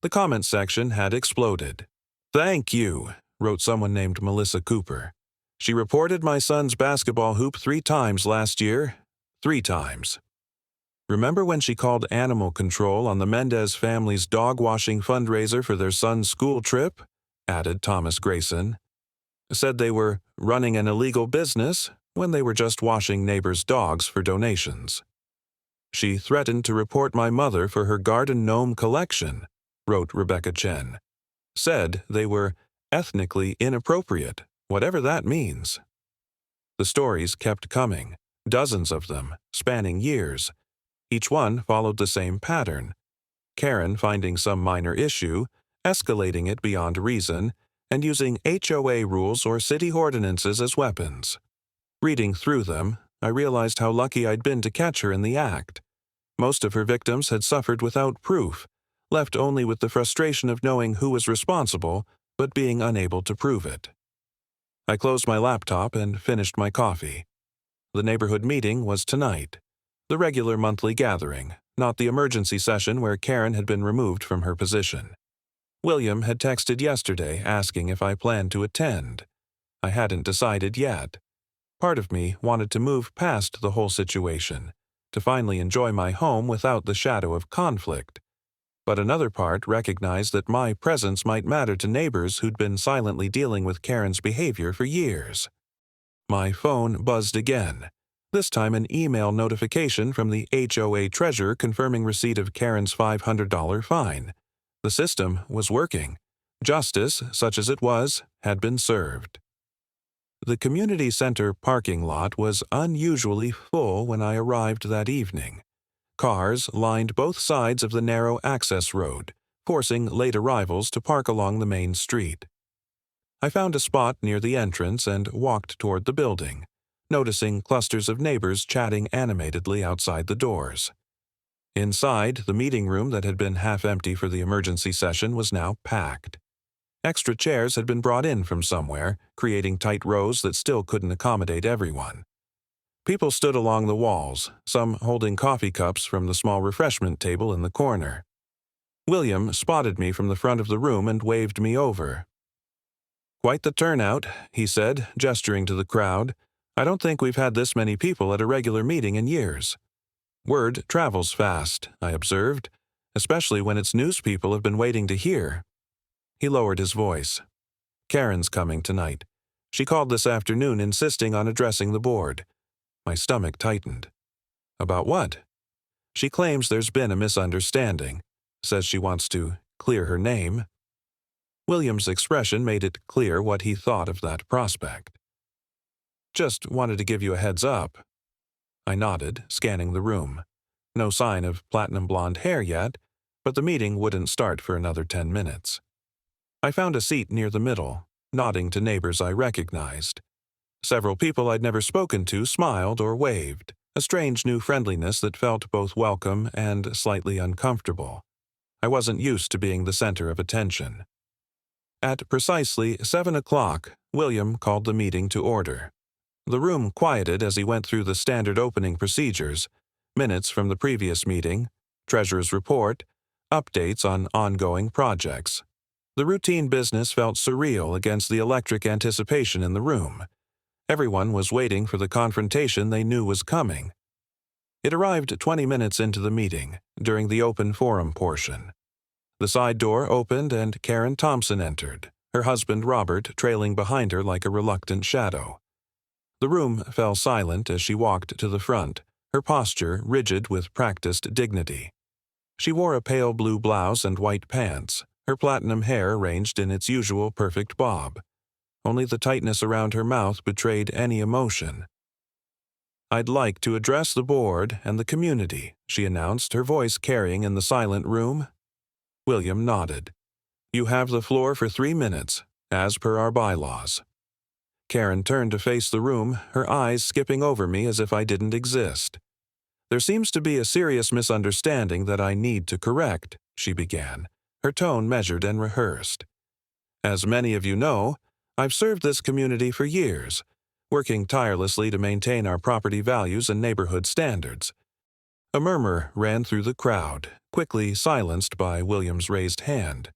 Speaker 1: The comment section had exploded. "Thank you," wrote someone named Melissa Cooper. "She reported my son's basketball hoop 3 times last year. 3 times. Remember when she called animal control on the Mendez family's dog washing fundraiser for their son's school trip?" added Thomas Grayson. "Said they were running an illegal business when they were just washing neighbors' dogs for donations." "She threatened to report my mother for her garden gnome collection," wrote Rebecca Chen. "Said they were ethnically inappropriate, whatever that means." The stories kept coming, dozens of them, spanning years. Each one followed the same pattern. Karen finding some minor issue, escalating it beyond reason, and using HOA rules or city ordinances as weapons. Reading through them, I realized how lucky I'd been to catch her in the act. Most of her victims had suffered without proof, left only with the frustration of knowing who was responsible, but being unable to prove it. I closed my laptop and finished my coffee. The neighborhood meeting was tonight. The regular monthly gathering, not the emergency session where Karen had been removed from her position. William had texted yesterday asking if I planned to attend. I hadn't decided yet. Part of me wanted to move past the whole situation, to finally enjoy my home without the shadow of conflict. But another part recognized that my presence might matter to neighbors who'd been silently dealing with Karen's behavior for years. My phone buzzed again, this time an email notification from the HOA treasurer confirming receipt of Karen's $500 fine. The system was working. Justice, such as it was, had been served. The community center parking lot was unusually full when I arrived that evening. Cars lined both sides of the narrow access road, forcing late arrivals to park along the main street. I found a spot near the entrance and walked toward the building, noticing clusters of neighbors chatting animatedly outside the doors. Inside, the meeting room that had been half empty for the emergency session was now packed. Extra chairs had been brought in from somewhere, creating tight rows that still couldn't accommodate everyone. People stood along the walls, some holding coffee cups from the small refreshment table in the corner. William spotted me from the front of the room and waved me over. "Quite the turnout," he said, gesturing to the crowd. "I don't think we've had this many people at a regular meeting in years." "Word travels fast," I observed, "especially when it's news people have been waiting to hear." He lowered his voice. "Karen's coming tonight. She called this afternoon insisting on addressing the board." My stomach tightened. "About what?" "She claims there's been a misunderstanding. Says she wants to clear her name." William's expression made it clear what he thought of that prospect. "Just wanted to give you a heads up." I nodded, scanning the room. No sign of platinum blonde hair yet, but the meeting wouldn't start for another 10 minutes. I found a seat near the middle, nodding to neighbors I recognized. Several people I'd never spoken to smiled or waved, a strange new friendliness that felt both welcome and slightly uncomfortable. I wasn't used to being the center of attention. At precisely 7 o'clock, William called the meeting to order. The room quieted as he went through the standard opening procedures, minutes from the previous meeting, treasurer's report, updates on ongoing projects. The routine business felt surreal against the electric anticipation in the room. Everyone was waiting for the confrontation they knew was coming. It arrived 20 minutes into the meeting, during the open forum portion. The side door opened and Karen Thompson entered, her husband Robert trailing behind her like a reluctant shadow. The room fell silent as she walked to the front, her posture rigid with practiced dignity. She wore a pale blue blouse and white pants, her platinum hair arranged in its usual perfect bob. Only the tightness around her mouth betrayed any emotion. "I'd like to address the board and the community," she announced, her voice carrying in the silent room. William nodded. "You have the floor for 3 minutes, as per our bylaws." Karen turned to face the room, her eyes skipping over me as if I didn't exist. "There seems to be a serious misunderstanding that I need to correct," she began, her tone measured and rehearsed. "As many of you know, I've served this community for years, working tirelessly to maintain our property values and neighborhood standards." A murmur ran through the crowd, quickly silenced by William's raised hand.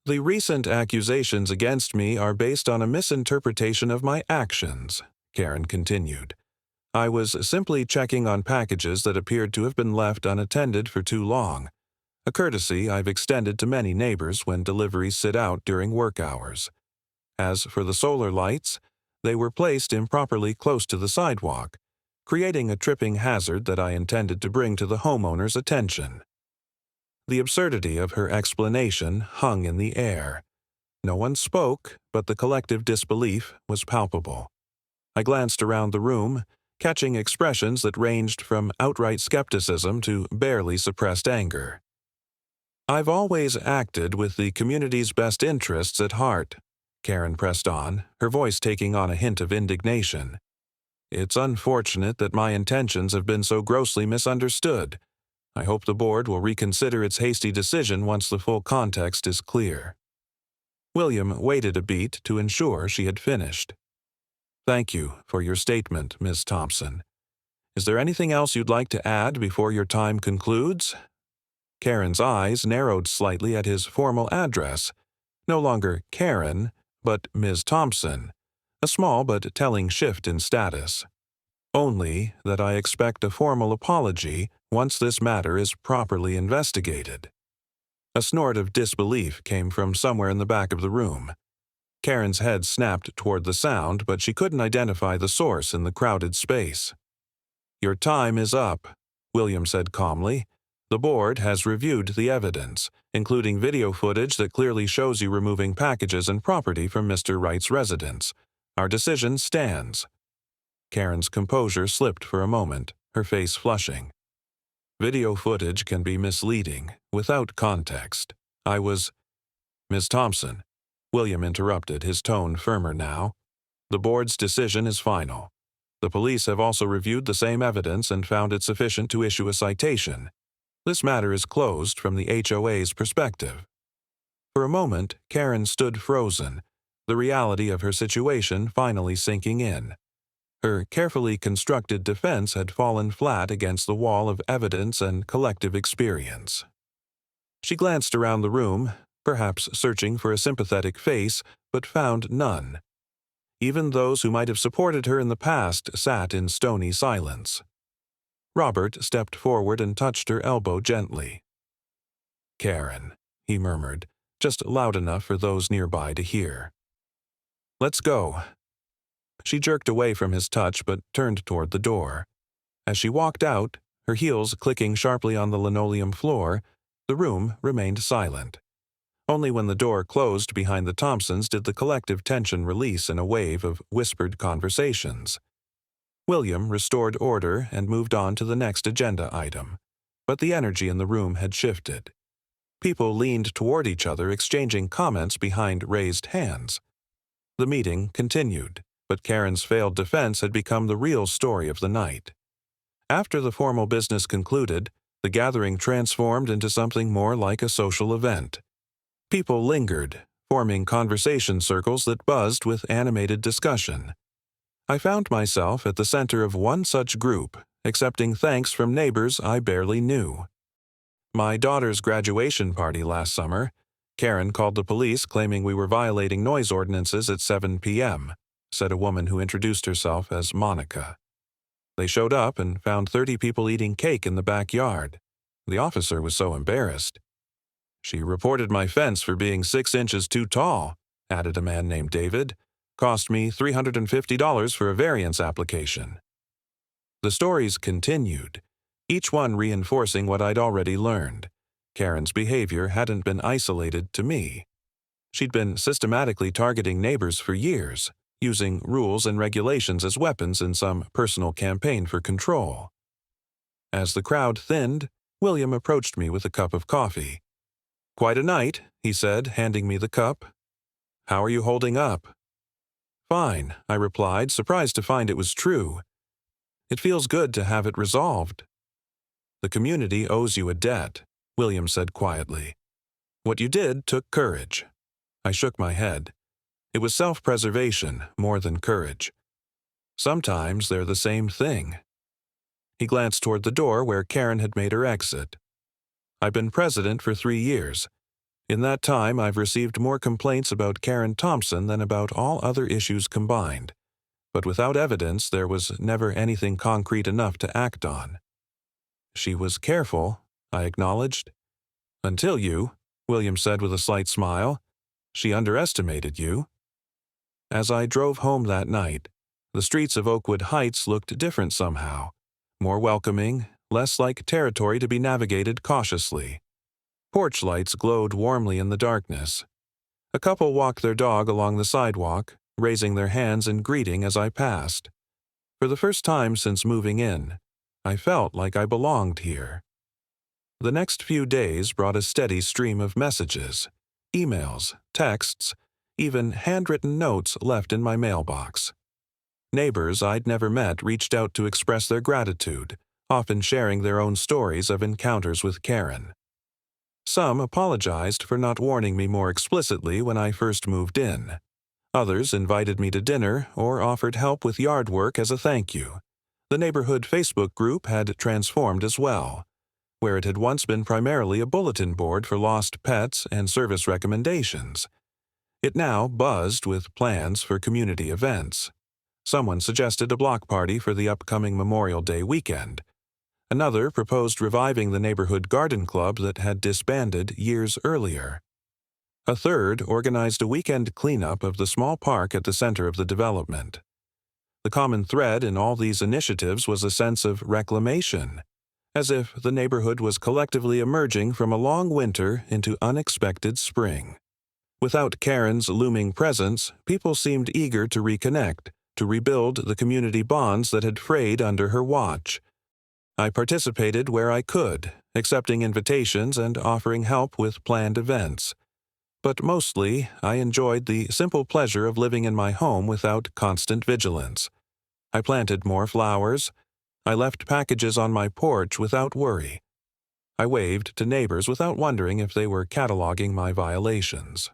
Speaker 1: "The recent accusations against me are based on a misinterpretation of my actions," Karen continued. "I was simply checking on packages that appeared to have been left unattended for too long, a courtesy I've extended to many neighbors when deliveries sit out during work hours. As for the solar lights, they were placed improperly close to the sidewalk, creating a tripping hazard that I intended to bring to the homeowner's attention." The absurdity of her explanation hung in the air. No one spoke, but the collective disbelief was palpable. I glanced around the room, catching expressions that ranged from outright skepticism to barely suppressed anger. "I've always acted with the community's best interests at heart," Karen pressed on, her voice taking on a hint of indignation. "It's unfortunate that my intentions have been so grossly misunderstood. I hope the board will reconsider its hasty decision once the full context is clear." William waited a beat to ensure she had finished. "Thank you for your statement, Ms. Thompson. Is there anything else you'd like to add before your time concludes?" Karen's eyes narrowed slightly at his formal address. No longer Karen, but Ms. Thompson, a small but telling shift in status. "Only that I expect a formal apology once this matter is properly investigated." A snort of disbelief came from somewhere in the back of the room. Karen's head snapped toward the sound, but she couldn't identify the source in the crowded space. "Your time is up," William said calmly. "The board has reviewed the evidence, including video footage that clearly shows you removing packages and property from Mr. Wright's residence. Our decision stands." Karen's composure slipped for a moment, her face flushing. "Video footage can be misleading, without context. I was—" "Ms. Thompson," William interrupted, his tone firmer now. "The board's decision is final. The police have also reviewed the same evidence and found it sufficient to issue a citation. This matter is closed from the HOA's perspective." For a moment, Karen stood frozen, the reality of her situation finally sinking in. Her carefully constructed defense had fallen flat against the wall of evidence and collective experience. She glanced around the room, perhaps searching for a sympathetic face, but found none. Even those who might have supported her in the past sat in stony silence. Robert stepped forward and touched her elbow gently. "Karen," he murmured, just loud enough for those nearby to hear. "Let's go." She jerked away from his touch but turned toward the door. As she walked out, her heels clicking sharply on the linoleum floor, the room remained silent. Only when the door closed behind the Thompsons did the collective tension release in a wave of whispered conversations. William restored order and moved on to the next agenda item, but the energy in the room had shifted. People leaned toward each other, exchanging comments behind raised hands. The meeting continued, but Karen's failed defense had become the real story of the night. After the formal business concluded, the gathering transformed into something more like a social event. People lingered, forming conversation circles that buzzed with animated discussion. I found myself at the center of one such group, accepting thanks from neighbors I barely knew. "My daughter's graduation party last summer, Karen called the police claiming we were violating noise ordinances at 7 p.m., said a woman who introduced herself as Monica. "They showed up and found 30 people eating cake in the backyard. The officer was so embarrassed. She reported my fence for being 6 inches too tall," added a man named David. "Cost me $350 for a variance application." The stories continued, each one reinforcing what I'd already learned. Karen's behavior hadn't been isolated to me. She'd been systematically targeting neighbors for years, using rules and regulations as weapons in some personal campaign for control. As the crowd thinned, William approached me with a cup of coffee. "Quite a night," he said, handing me the cup. "How are you holding up?" "Fine," I replied, surprised to find it was true. "It feels good to have it resolved." "The community owes you a debt," William said quietly. "What you did took courage." I shook my head. It was self-preservation more than courage. Sometimes they're the same thing. He glanced toward the door where Karen had made her exit. "I've been president for 3 years. In that time, I've received more complaints about Karen Thompson than about all other issues combined. But without evidence, there was never anything concrete enough to act on." "She was careful," I acknowledged. "Until you," William said with a slight smile. "She underestimated you." As I drove home that night, the streets of Oakwood Heights looked different somehow, more welcoming, less like territory to be navigated cautiously. Porch lights glowed warmly in the darkness. A couple walked their dog along the sidewalk, raising their hands in greeting as I passed. For the first time since moving in, I felt like I belonged here. The next few days brought a steady stream of messages, emails, texts, even handwritten notes left in my mailbox. Neighbors I'd never met reached out to express their gratitude, often sharing their own stories of encounters with Karen. Some apologized for not warning me more explicitly when I first moved in. Others invited me to dinner or offered help with yard work as a thank you. The neighborhood Facebook group had transformed as well, where it had once been primarily a bulletin board for lost pets and service recommendations. It now buzzed with plans for community events. Someone suggested a block party for the upcoming Memorial Day weekend. Another proposed reviving the neighborhood garden club that had disbanded years earlier. A third organized a weekend cleanup of the small park at the center of the development. The common thread in all these initiatives was a sense of reclamation, as if the neighborhood was collectively emerging from a long winter into unexpected spring. Without Karen's looming presence, people seemed eager to reconnect, to rebuild the community bonds that had frayed under her watch. I participated where I could, accepting invitations and offering help with planned events. But mostly, I enjoyed the simple pleasure of living in my home without constant vigilance. I planted more flowers. I left packages on my porch without worry. I waved to neighbors without wondering if they were cataloging my violations.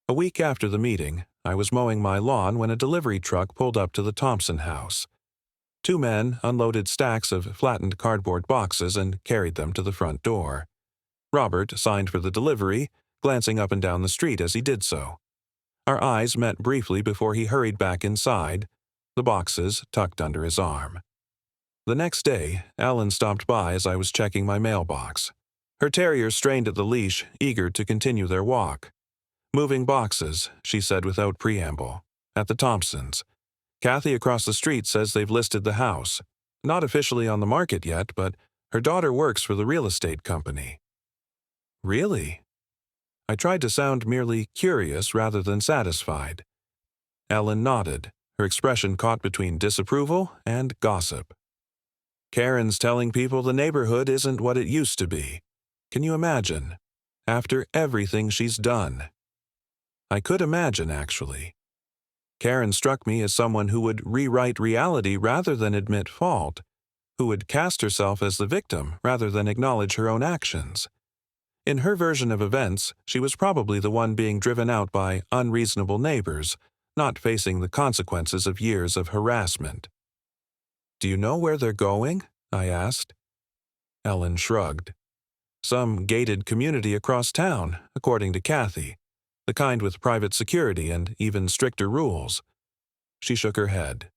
Speaker 1: A week after the meeting, I was mowing my lawn when a delivery truck pulled up to the Thompson house. 2 men unloaded stacks of flattened cardboard boxes and carried them to the front door. Robert signed for the delivery, glancing up and down the street as he did so. Our eyes met briefly before he hurried back inside, the boxes tucked under his arm. The next day, Ellen stopped by as I was checking my mailbox. Her terrier strained at the leash, eager to continue their walk. "Moving boxes," she said without preamble, "at the Thompsons. Kathy across the street says they've listed the house. Not officially on the market yet, but her daughter works for the real estate company." "Really?" I tried to sound merely curious rather than satisfied. Ellen nodded, her expression caught between disapproval and gossip. "Karen's telling people the neighborhood isn't what it used to be. Can you imagine? After everything she's done." I could imagine, actually. Karen struck me as someone who would rewrite reality rather than admit fault, who would cast herself as the victim rather than acknowledge her own actions. In her version of events, she was probably the one being driven out by unreasonable neighbors, not facing the consequences of years of harassment. "Do you know where they're going?" I asked. Ellen shrugged. "Some gated community across town, according to Kathy. The kind with private security and even stricter rules." She shook her head.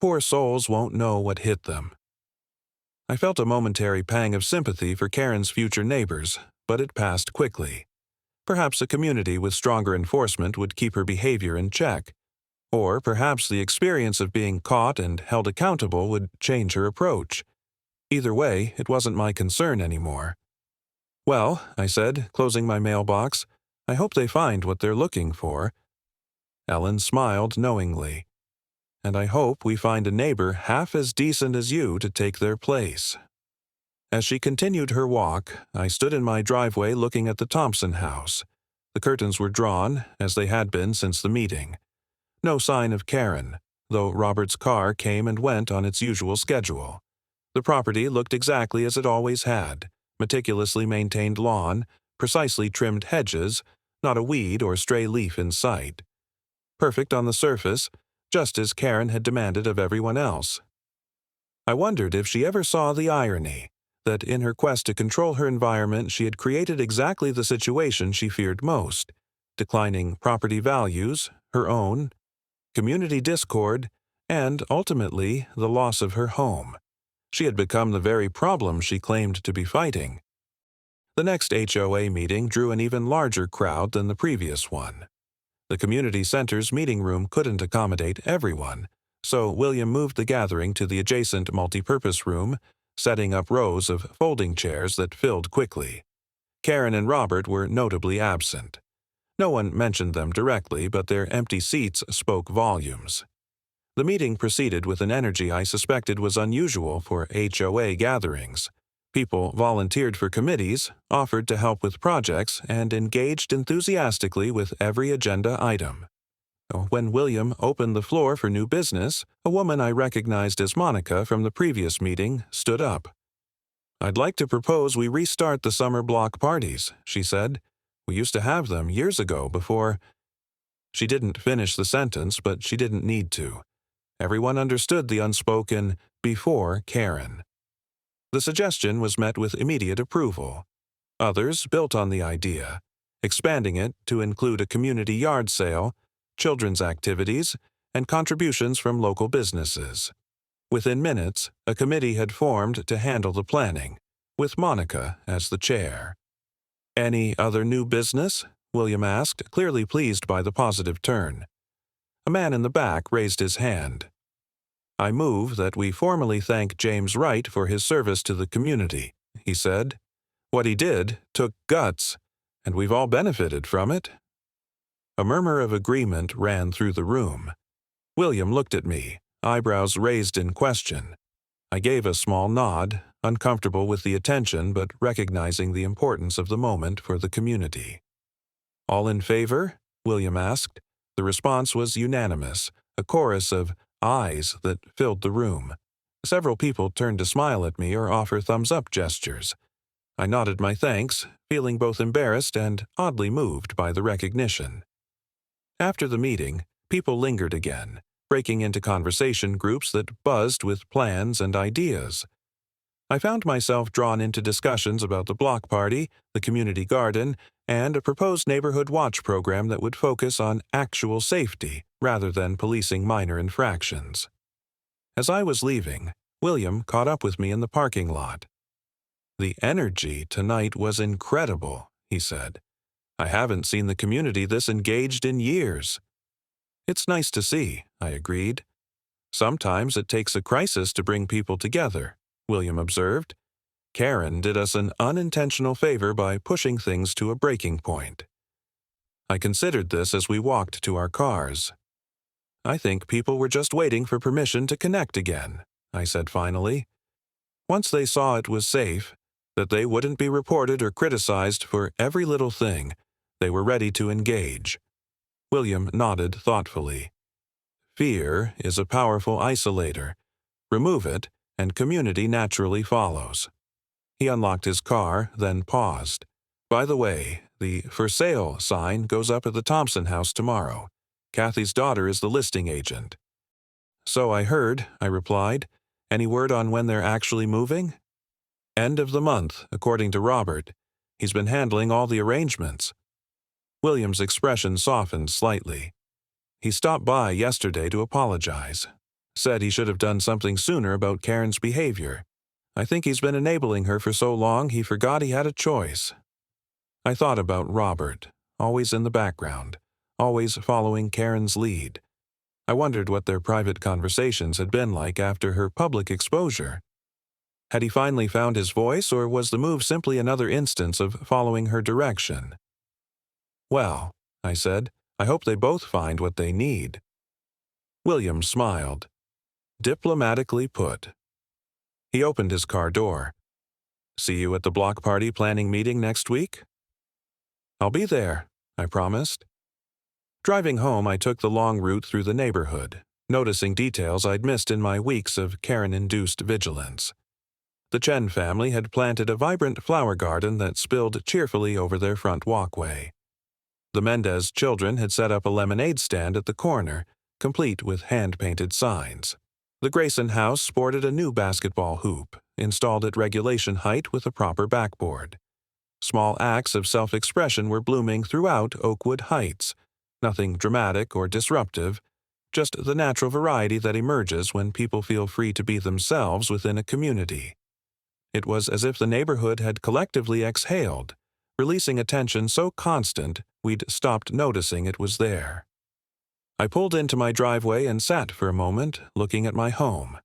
Speaker 1: "Poor souls won't know what hit them." I felt a momentary pang of sympathy for Karen's future neighbors, but it passed quickly. Perhaps a community with stronger enforcement would keep her behavior in check. Or perhaps the experience of being caught and held accountable would change her approach. Either way, it wasn't my concern anymore. "Well," I said, closing my mailbox, "I hope they find what they're looking for." Ellen smiled knowingly. "And I hope we find a neighbor half as decent as you to take their place." As she continued her walk, I stood in my driveway looking at the Thompson house. The curtains were drawn, as they had been since the meeting. No sign of Karen, though Robert's car came and went on its usual schedule. The property looked exactly as it always had: meticulously maintained lawn, precisely trimmed hedges, not a weed or stray leaf in sight. Perfect on the surface, just as Karen had demanded of everyone else. I wondered if she ever saw the irony, that in her quest to control her environment she had created exactly the situation she feared most: declining property values, her own, community discord, and, ultimately, the loss of her home. She had become the very problem she claimed to be fighting. The next HOA meeting drew an even larger crowd than the previous one. The community center's meeting room couldn't accommodate everyone, so William moved the gathering to the adjacent multipurpose room, setting up rows of folding chairs that filled quickly. Karen and Robert were notably absent. No one mentioned them directly, but their empty seats spoke volumes. The meeting proceeded with an energy I suspected was unusual for HOA gatherings. People volunteered for committees, offered to help with projects, and engaged enthusiastically with every agenda item. When William opened the floor for new business, a woman I recognized as Monica from the previous meeting stood up. "I'd like to propose we restart the summer block parties," she said. "We used to have them years ago before—" She didn't finish the sentence, but she didn't need to. Everyone understood the unspoken "before Karen." The suggestion was met with immediate approval. Others built on the idea, expanding it to include a community yard sale, children's activities, and contributions from local businesses. Within minutes, a committee had formed to handle the planning, with Monica as the chair. "Any other new business?" William asked, clearly pleased by the positive turn. A man in the back raised his hand. "I move that we formally thank James Wright for his service to the community," he said. "What he did took guts, and we've all benefited from it." A murmur of agreement ran through the room. William looked at me, eyebrows raised in question. I gave a small nod, uncomfortable with the attention but recognizing the importance of the moment for the community. "All in favor?" William asked. The response was unanimous, a chorus of eyes that filled the room. Several people turned to smile at me or offer thumbs-up gestures. I nodded my thanks, feeling both embarrassed and oddly moved by the recognition. After the meeting, people lingered again, breaking into conversation groups that buzzed with plans and ideas. I found myself drawn into discussions about the block party, the community garden, and a proposed neighborhood watch program that would focus on actual safety rather than policing minor infractions. As I was leaving, William caught up with me in the parking lot. "The energy tonight was incredible," he said. "I haven't seen the community this engaged in years." "It's nice to see," I agreed. "Sometimes it takes a crisis to bring people together," William observed. "Karen did us an unintentional favor by pushing things to a breaking point." I considered this as we walked to our cars. "I think people were just waiting for permission to connect again," I said finally. Once they saw it was safe, that they wouldn't be reported or criticized for every little thing, they were ready to engage. William nodded thoughtfully. "Fear is a powerful isolator. Remove it, and community naturally follows." He unlocked his car, then paused. "By the way, the "For Sale" sign goes up at the Thompson house tomorrow. Kathy's daughter is the listing agent." "So I heard," I replied. "Any word on when they're actually moving?" "End of the month, according to Robert. He's been handling all the arrangements." William's expression softened slightly. "He stopped by yesterday to apologize. Said he should have done something sooner about Karen's behavior. I think he's been enabling her for so long he forgot he had a choice." I thought about Robert, always in the background, always following Karen's lead. I wondered what their private conversations had been like after her public exposure. Had he finally found his voice, or was the move simply another instance of following her direction? "Well," I said, "I hope they both find what they need." William smiled. Diplomatically put. He opened his car door. "See you at the block party planning meeting next week?" "I'll be there," I promised. Driving home, I took the long route through the neighborhood, noticing details I'd missed in my weeks of Karen-induced vigilance. The Chen family had planted a vibrant flower garden that spilled cheerfully over their front walkway. The Mendez children had set up a lemonade stand at the corner, complete with hand-painted signs. The Grayson house sported a new basketball hoop, installed at regulation height with a proper backboard. Small acts of self-expression were blooming throughout Oakwood Heights, nothing dramatic or disruptive, just the natural variety that emerges when people feel free to be themselves within a community. It was as if the neighborhood had collectively exhaled, releasing a tension so constant we'd stopped noticing it was there. I pulled into my driveway and sat for a moment, looking at my home.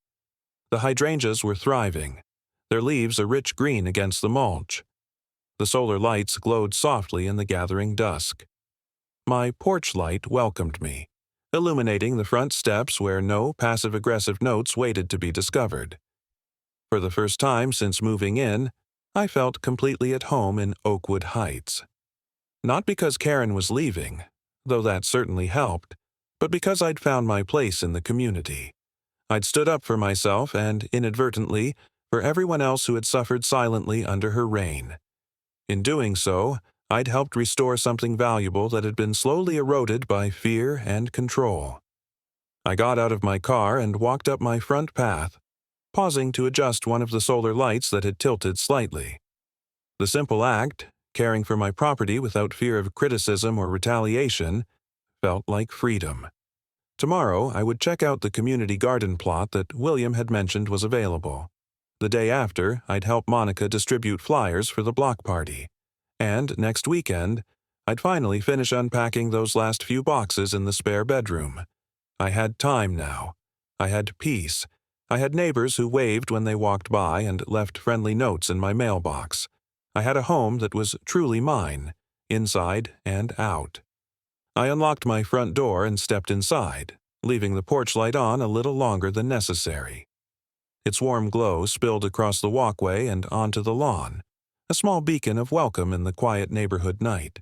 Speaker 1: The hydrangeas were thriving, their leaves a rich green against the mulch. The solar lights glowed softly in the gathering dusk. My porch light welcomed me, illuminating the front steps where no passive-aggressive notes waited to be discovered. For the first time since moving in, I felt completely at home in Oakwood Heights. Not because Karen was leaving, though that certainly helped, but because I'd found my place in the community. I'd stood up for myself and, inadvertently, for everyone else who had suffered silently under her reign. In doing so, I'd helped restore something valuable that had been slowly eroded by fear and control. I got out of my car and walked up my front path, pausing to adjust one of the solar lights that had tilted slightly. The simple act, caring for my property without fear of criticism or retaliation, felt like freedom. Tomorrow, I would check out the community garden plot that William had mentioned was available. The day after, I'd help Monica distribute flyers for the block party. And next weekend, I'd finally finish unpacking those last few boxes in the spare bedroom. I had time now. I had peace. I had neighbors who waved when they walked by and left friendly notes in my mailbox. I had a home that was truly mine, inside and out. I unlocked my front door and stepped inside, leaving the porch light on a little longer than necessary. Its warm glow spilled across the walkway and onto the lawn, a small beacon of welcome in the quiet neighborhood night.